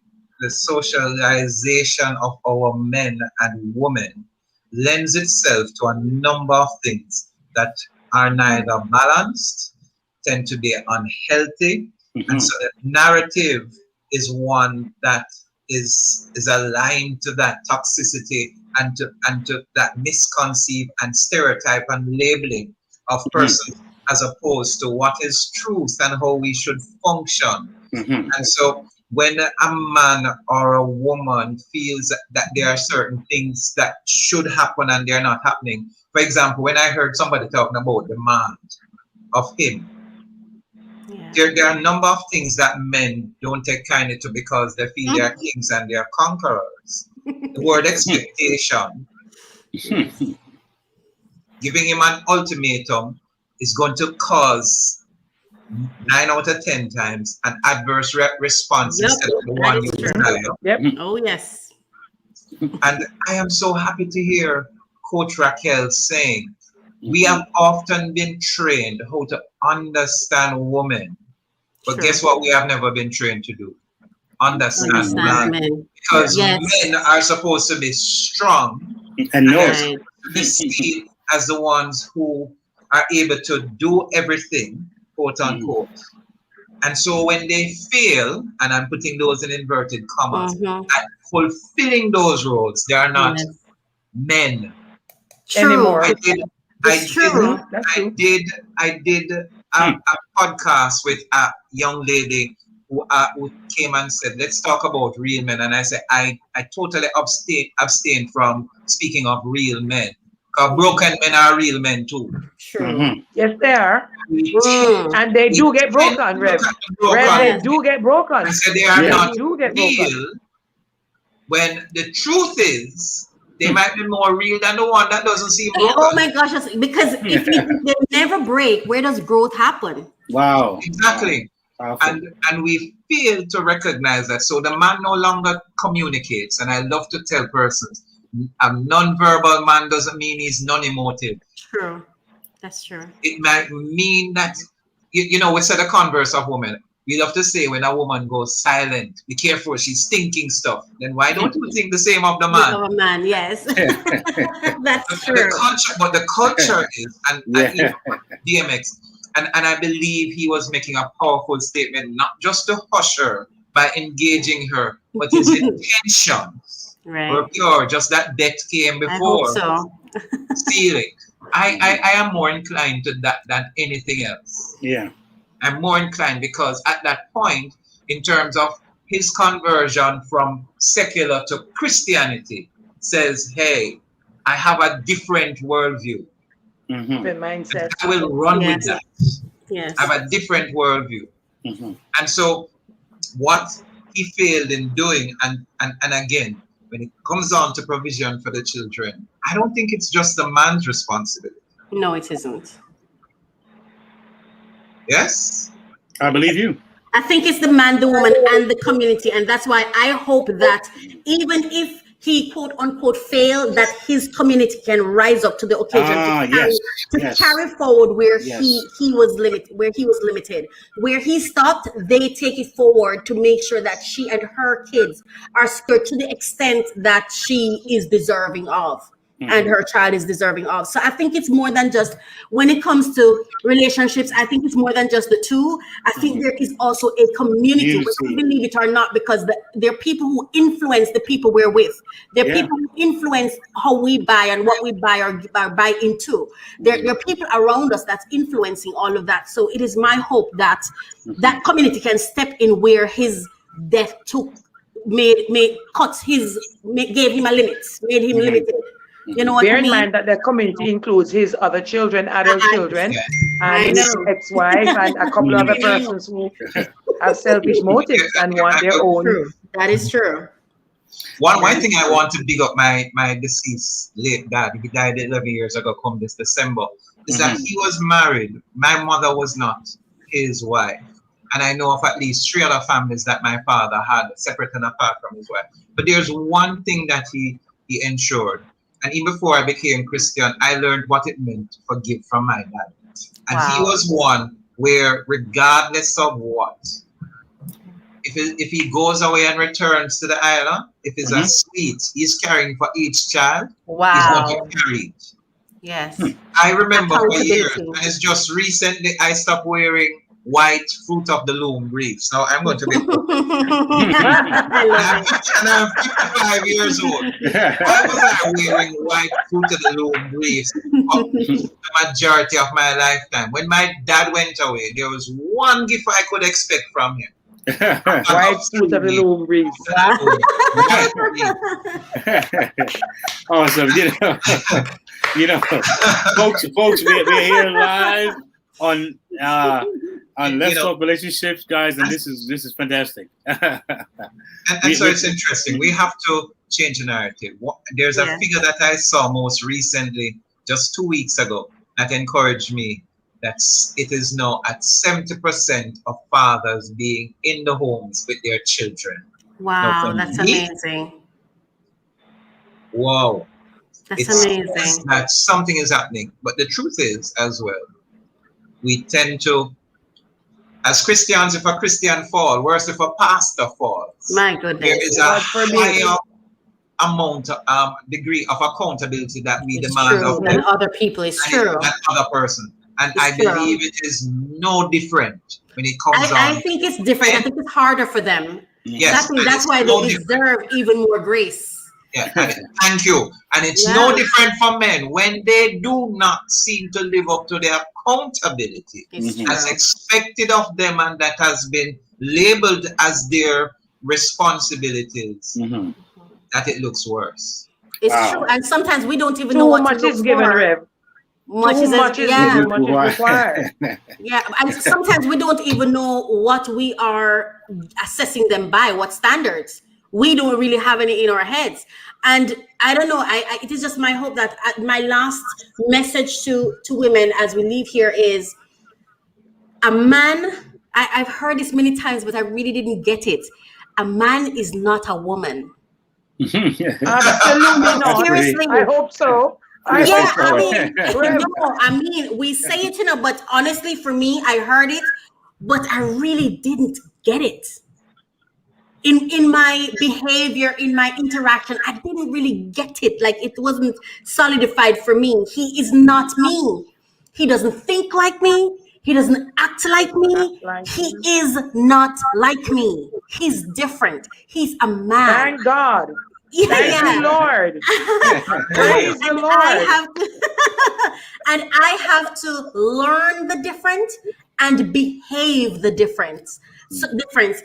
socialization of our men and women lends itself to a number of things that are neither balanced, tend to be unhealthy. And so the narrative is one that is aligned to that toxicity and to that misconceived and stereotype and labeling of persons as opposed to what is truth and how we should function. And so when a man or a woman feels that there are certain things that should happen and they're not happening, for example, when I heard somebody talking about demand of him, there are a number of things that men don't take kindly to because they feel they are kings and they are conquerors. The word expectation, giving him an ultimatum, is going to cause 9 out of 10 times an adverse response instead of the one you desire. Oh, yes. And I am so happy to hear Coach Raquel saying, we have often been trained how to understand women, but guess what we have never been trained to do? Understand men. Because men are supposed to be strong and be seen as the ones who are able to do everything, quote unquote. And so when they fail, and I'm putting those in inverted commas, at fulfilling those roles, they are not men anymore. I did a podcast with a young lady who came and said, let's talk about real men. And I said, I totally abstain from speaking of real men Because broken men are real men too. True. Yes, they are. Mm. And they do get broken, Rev. Rev, they do get broken. I said they are not do get broken. real. When the truth is, they might be more real than the one that doesn't seem broken. Oh my gosh, because if they never break, where does growth happen? Wow. Exactly. Powerful. And we fail to recognize that. So the man no longer communicates. And I love to tell persons, a non-verbal man doesn't mean he's non-emotive. True. That's true. It might mean that, you know, we said the converse of women. We love to say when a woman goes silent, be careful, she's thinking stuff. Then why don't you think the same of the man? Of a man, yes. That's true. The culture is, and you know, DMX, and I believe he was making a powerful statement, not just to hush her by engaging her, but his intentions were pure. Just that death came before. I hope so. Stealing. I am more inclined to that than anything else. Yeah. I'm more inclined because at that point, in terms of his conversion from secular to Christianity, says, hey, I have a different worldview. The mindset. I will run with that. Yes. I have a different worldview. And so what he failed in doing, and again, when it comes on to provision for the children, I don't think it's just the man's responsibility. No, it isn't. Yes? I believe you. I think it's the man, the woman, and the community. And that's why I hope that even if he, quote unquote, failed, that his community can rise up to the occasion to carry forward where he was limited. Where he stopped, they take it forward to make sure that she and her kids are secured to the extent that she is deserving of. And her child is deserving of. So I think it's more than just, when it comes to relationships, I think it's more than just the two. I think there is also a community, whether you believe it or not, because there are people who influence the people we're with. There are people who influence how we buy and what we buy or buy into. There are people around us that's influencing all of that. So it is my hope that that community can step in where his death gave him a limit, made him limited. You know what Bear I mean? in mind that the community includes his other children, adult children, and his ex-wife, and a couple of other persons who have selfish motives and want their own. True. That is true. One thing I want to big up my deceased late dad, he died 11 years ago, come this December, is that he was married. My mother was not his wife. And I know of at least 3 other families that my father had separate and apart from his wife. But there's one thing that he ensured. And even before I became Christian, I learned what it meant to forgive from my dad. And he was one where, regardless of what, if he goes away and returns to the island, if it's a sweet he's carrying for each child, he's going to carry it. Yes. I remember for years, and it's just recently I stopped wearing white fruit of the loom briefs. Now I'm going to be and I'm 55 years old. Why was I wearing white fruit of the loom briefs for the majority of my lifetime? When my dad went away, there was one gift I could expect from him. White fruit of the loom briefs. Awesome. Folks, we're here live on Let's Talk Relationships, guys, and this is fantastic. and so it's interesting. We have to change the narrative. There's a figure that I saw most recently, just 2 weeks ago, that encouraged me that it is now at 70% of fathers being in the homes with their children. Wow, that's amazing. Wow. That's amazing. That something is happening. But the truth is, as well, we tend to, as Christians, if a Christian falls, worse if a pastor falls. My goodness. There is a higher amount, degree of accountability that we demand of them. And other people, it's true. And other person. And I believe it is no different when it comes I think it's different. I think it's harder for them. Yes. That's why they deserve even more grace. Yeah, thank you. And it's no different for men when they do not seem to live up to their accountability as expected of them, and that has been labeled as their responsibilities, that it looks worse. It's Wow. true. And sometimes we don't even know Too what much to look is given, for. Rev. Much Too is much is yeah. given, much is required. Yeah, and sometimes we don't even know what we are assessing them by, what standards. We don't really have any in our heads. And I don't know, it is just my hope that my last message to women as we leave here is a man, I've heard this many times, but I really didn't get it. A man is not a woman. Absolutely not. Seriously. I hope so. Yeah, I mean, we say it, but honestly, for me, I heard it, but I really didn't get it. In my behavior, in my interaction, I didn't really get it. Like, it wasn't solidified for me. He is not me. He doesn't think like me. He doesn't act like me. He is not like me. He's different. He's a man. Thank God. Thank you, Lord. Praise the Lord. And I have to learn the different and behave the difference.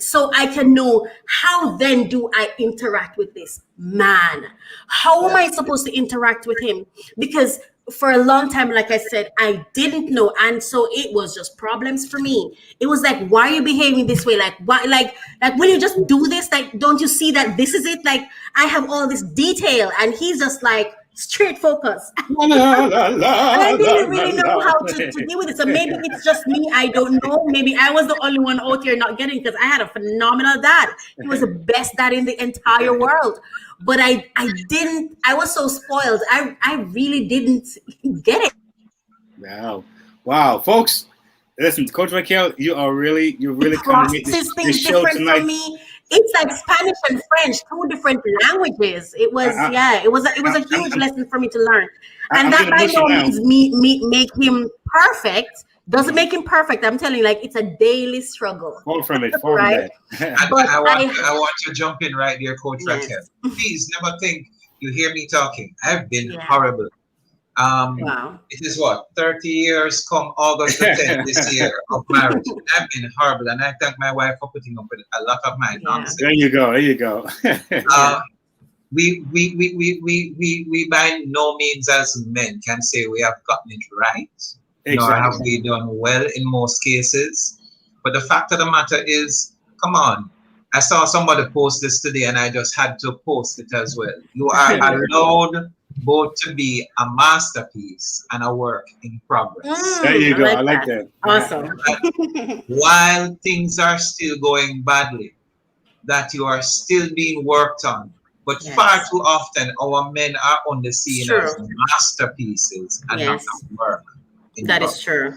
So I can know how then do I interact with this man? How am I supposed to interact with him? Because for a long time, like I said, I didn't know. And so it was just problems for me. It was like, why are you behaving this way? Like, why, like, will you just do this? Like, don't you see that this is it? Like, I have all this detail and he's just like straight focus. I didn't really know how to deal with it. So maybe it's just me. I don't know. Maybe I was the only one out here not getting, because I had a phenomenal dad. He was the best dad in the entire world. But I was so spoiled. I really didn't get it. Wow, folks. Listen, Coach Raquel, you're really kind of make this show tonight. For me. It's like Spanish and French, two different languages. It was it was a huge lesson for me to learn. And that by no means make him perfect. Doesn't make him perfect. I'm telling you, like, it's a daily struggle. Fall from it, right? I want to jump in right there, Coach Raquel. Please never think you hear me talking. I've been horrible. Wow. It is 30 years come August the 10th this year of marriage. I've been horrible, and I thank my wife for putting up with a lot of my nonsense. There you go. We by no means as men can say we have gotten it right. Exactly. Nor have we done well in most cases. But the fact of the matter is, come on. I saw somebody post this today and I just had to post it as well. You are allowed both to be a masterpiece and a work in progress. There you go. I like that. Awesome. While things are still going badly, that you are still being worked on. But far too often, our men are only seen as masterpieces and not work. That is true.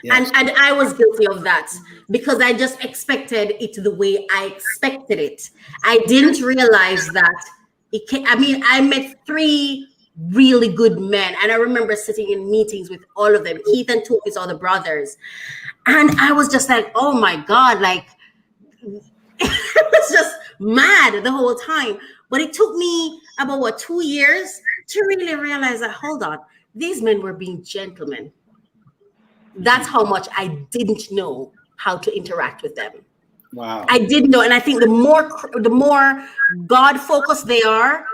Yes. And I was guilty of that because I just expected it the way I expected it. I didn't realize that I met 3 really good men, and I remember sitting in meetings with all of them. Keith and Took is all the brothers, and I was just like, oh my God, like it was just mad the whole time. But it took me about 2 years to really realize that, hold on, these men were being gentlemen. That's how much I didn't know how to interact with them. Wow. I didn't know. And I think the more God focused they are,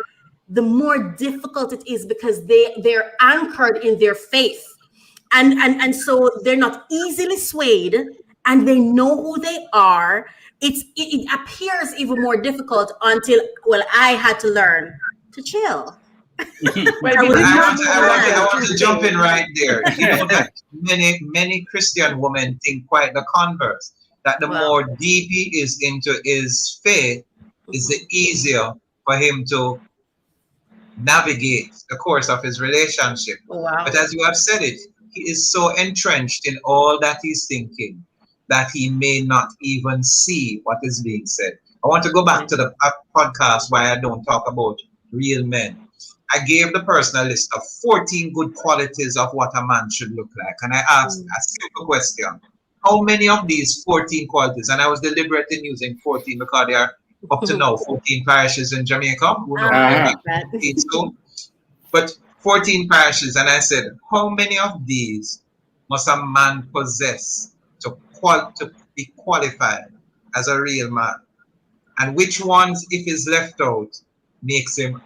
the more difficult it is, because they're anchored in their faith. And so they're not easily swayed, and they know who they are. It appears even more difficult until, I had to learn to chill. I want to jump in right there. You know that many Christian women think quite the converse. That the more deep he is into his faith, is the easier for him to navigate the course of his relationship. But as you have said it, he is so entrenched in all that he's thinking that he may not even see what is being said. I want to go back to the podcast why I don't talk about real men. I gave the person a list of 14 good qualities of what a man should look like. And I asked a simple question. How many of these 14 qualities, and I was deliberate in using 14 because there are up to now 14 parishes in Jamaica. But 14 parishes, and I said, how many of these must a man possess to be qualified as a real man? And which ones, if he's left out, makes him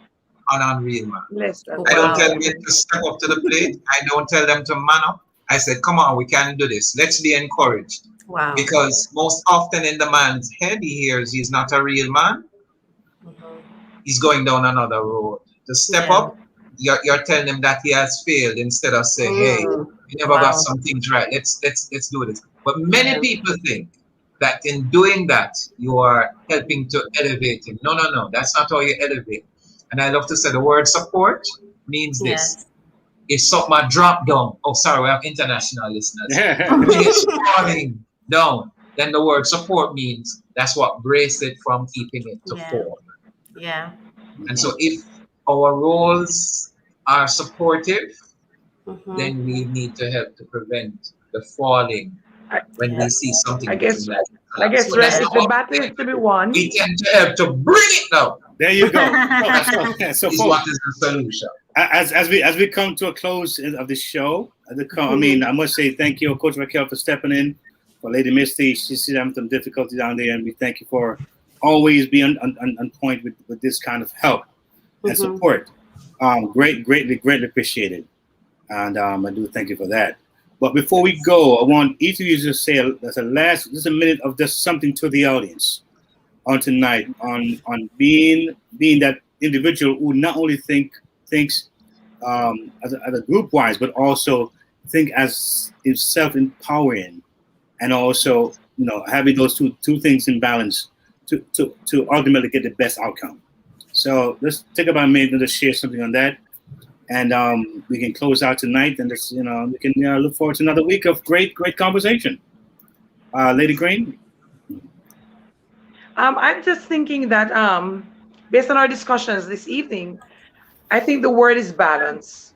an unreal man. Bless that. I don't tell men to step up to the plate. I don't tell them to man up. I said, come on, we can do this. Let's be encouraged. Wow. Because most often in the man's head, he hears he's not a real man. He's going down another road. To step up, you're telling him that he has failed instead of saying, hey, you never got some things right. Let's do this. But many people think that in doing that, you are helping to elevate him. No. That's not how you elevate. And I love to say the word support means this. If something drop down, oh, sorry, we have international listeners. It's falling down. Then the word support means that's what braces it from keeping it to fall. Yeah. And so if our roles are supportive, then we need to help to prevent the falling when we see something. I guess the battle is to be won. We tend to help to bring it down. There you go. So what is the solution? As we come to a close of the show, I mean, I must say thank you, Coach Raquel, for stepping in. For Lady Misty, she's having some difficulty down there, and we thank you for always being on point with this kind of help and support. Greatly appreciated, and I do thank you for that. But before we go, I want each of you to say just a minute of just something to the audience on tonight on being that individual who not only thinks as a group wise, but also think as self-empowering, and also having those two things in balance to ultimately get the best outcome. So let's take about a minute to share something on that, and we can close out tonight, and we can look forward to another week of great conversation. Lady Green. I'm just thinking that based on our discussions this evening, I think the word is balance.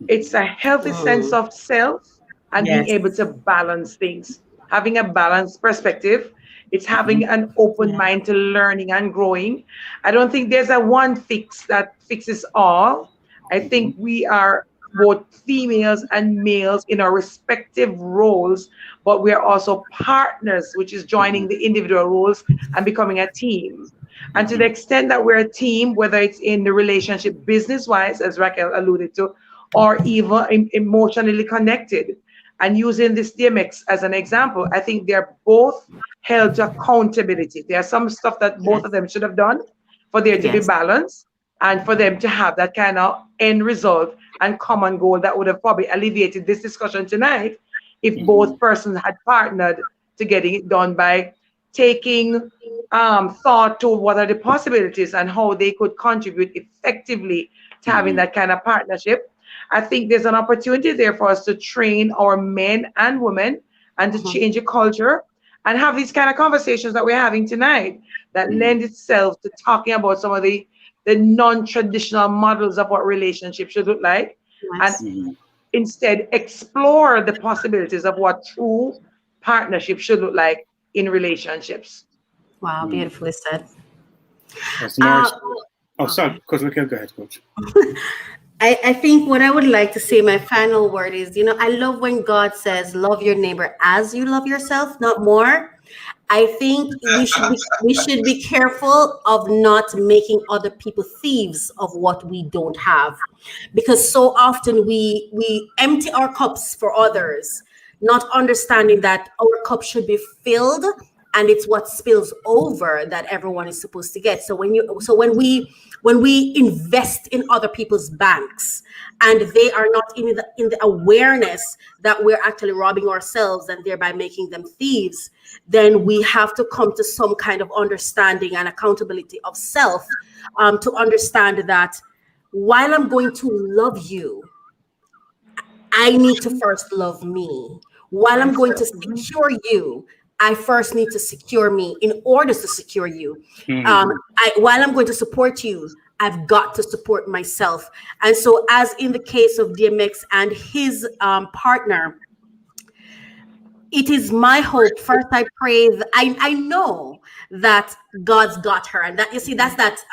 It's a healthy sense of self and being able to balance things. Having a balanced perspective. It's having an open mind to learning and growing. I don't think there's a one fix that fixes all. I think we are both females and males in our respective roles, but we are also partners, which is joining the individual roles and becoming a team. And to the extent that we're a team, whether it's in the relationship business-wise, as Raquel alluded to, or even emotionally connected, and using this DMX as an example, I think they're both held to accountability. There's some stuff that both of them should have done for there to be balance and for them to have that kind of end result and common goal that would have probably alleviated this discussion tonight if both persons had partnered to getting it done by taking thought to what are the possibilities and how they could contribute effectively to having that kind of partnership. I think there's an opportunity there for us to train our men and women and to change the culture and have these kind of conversations that we're having tonight that lend itself to talking about some of the non-traditional models of what relationships should look like, and instead explore the possibilities of what true partnership should look like in relationships. Wow, beautifully said. Sorry, Coach Raquel, go ahead, Coach. I think what I would like to say, my final word is, I love when God says, love your neighbor as you love yourself, not more. I think we should be careful of not making other people thieves of what we don't have, because so often we empty our cups for others, not understanding that our cup should be filled, and it's what spills over that everyone is supposed to get. So when we invest in other people's banks and they are not in the awareness that we're actually robbing ourselves and thereby making them thieves, then we have to come to some kind of understanding and accountability of self, to understand that while I'm going to love you, I need to first love me. While I'm going to secure you, I first need to secure me in order to secure you. While I'm going to support you, I've got to support myself. And so, as in the case of DMX and his partner, it is my hope. First, I pray. I know that God's got her, and that that's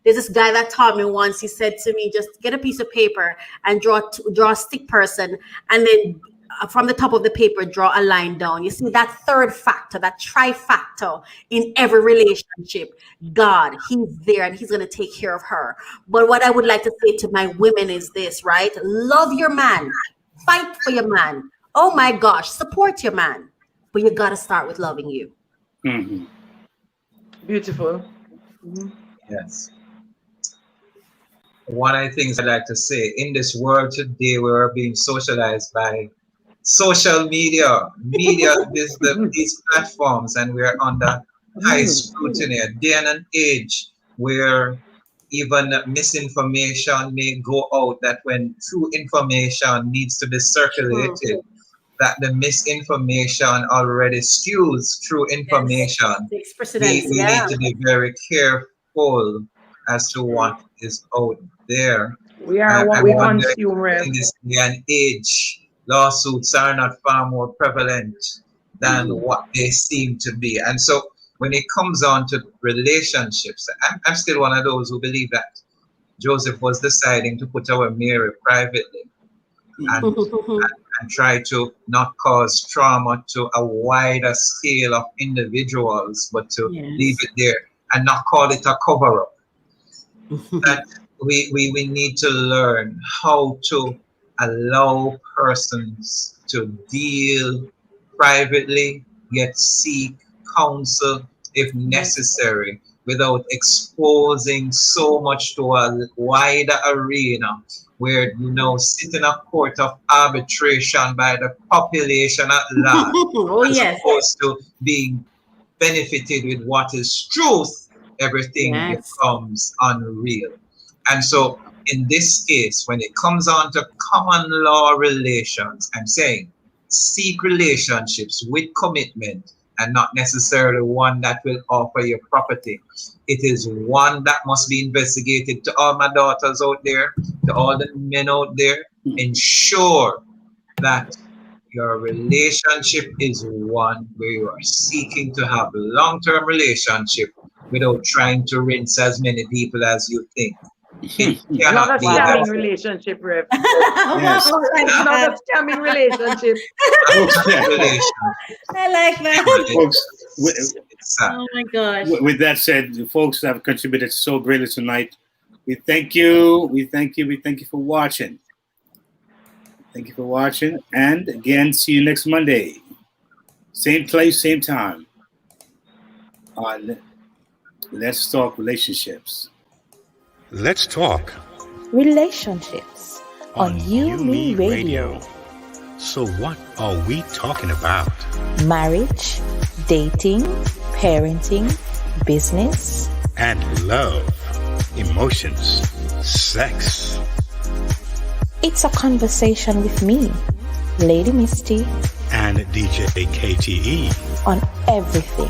there's this guy that taught me once. He said to me, "Just get a piece of paper and draw a stick person, and then from the top of the paper, draw a line down. You see that third factor, that trifactor in every relationship. God, he's there and he's going to take care of her. But what I would like to say to my women is this, right? Love your man. Fight for your man. Oh my gosh, support your man. But you got to start with loving you. Mm-hmm. Beautiful. Mm-hmm. Yes. One of the things I like to say, in this world today, we are being socialized by social media, these platforms, and we are under high scrutiny. A day and an age where even misinformation may go out, that when true information needs to be circulated, that the misinformation already skews true information. We need to be very careful as to what is out there. We are what we consume, right? In this day and age, lawsuits are not far more prevalent than what they seem to be. And so when it comes on to relationships, I'm still one of those who believe that Joseph was deciding to put away Mary privately and try to not cause trauma to a wider scale of individuals, but to leave it there and not call it a cover-up. That we need to learn how to allow persons to deal privately, yet seek counsel if necessary, without exposing so much to a wider arena where you now sit in a court of arbitration by the population at large, as opposed to being benefited with what is truth. Everything becomes unreal. And so in this case, when it comes on to common law relations, I'm saying seek relationships with commitment, and not necessarily one that will offer you property. It is one that must be investigated. To all my daughters out there, to all the men out there, ensure that your relationship is one where you are seeking to have a long-term relationship without trying to rinse as many people as you think. Not a scamming relationship, Rev. Yes. It's not a scamming relationship. I like that. Folks, oh my gosh. With that said, the folks that have contributed so greatly tonight, we thank you. We thank you. We thank you for watching. Thank you for watching. And again, see you next Monday. Same place, same time. On Let's Talk Relationships. Let's talk Relationships on UMEradio. So what are we talking about? Marriage, dating, parenting, business, And love, emotions, sex. it's a conversation with me, Lady Misty, And DJ KTE. on everything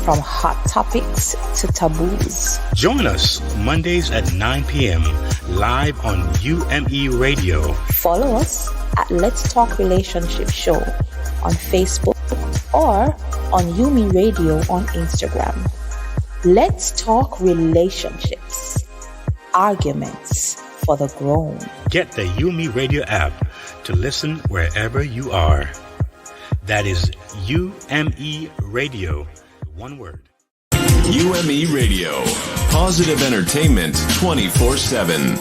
from hot topics to taboos. Join us Mondays at 9 p.m. live on UMEradio. Follow us at Let's Talk Relationship Show on Facebook or on UMEradio on Instagram. Let's talk relationships. Arguments for the grown. Get the UMEradio app to listen wherever you are. That is UMEradio. One word. UME Radio. Positive entertainment 24/7.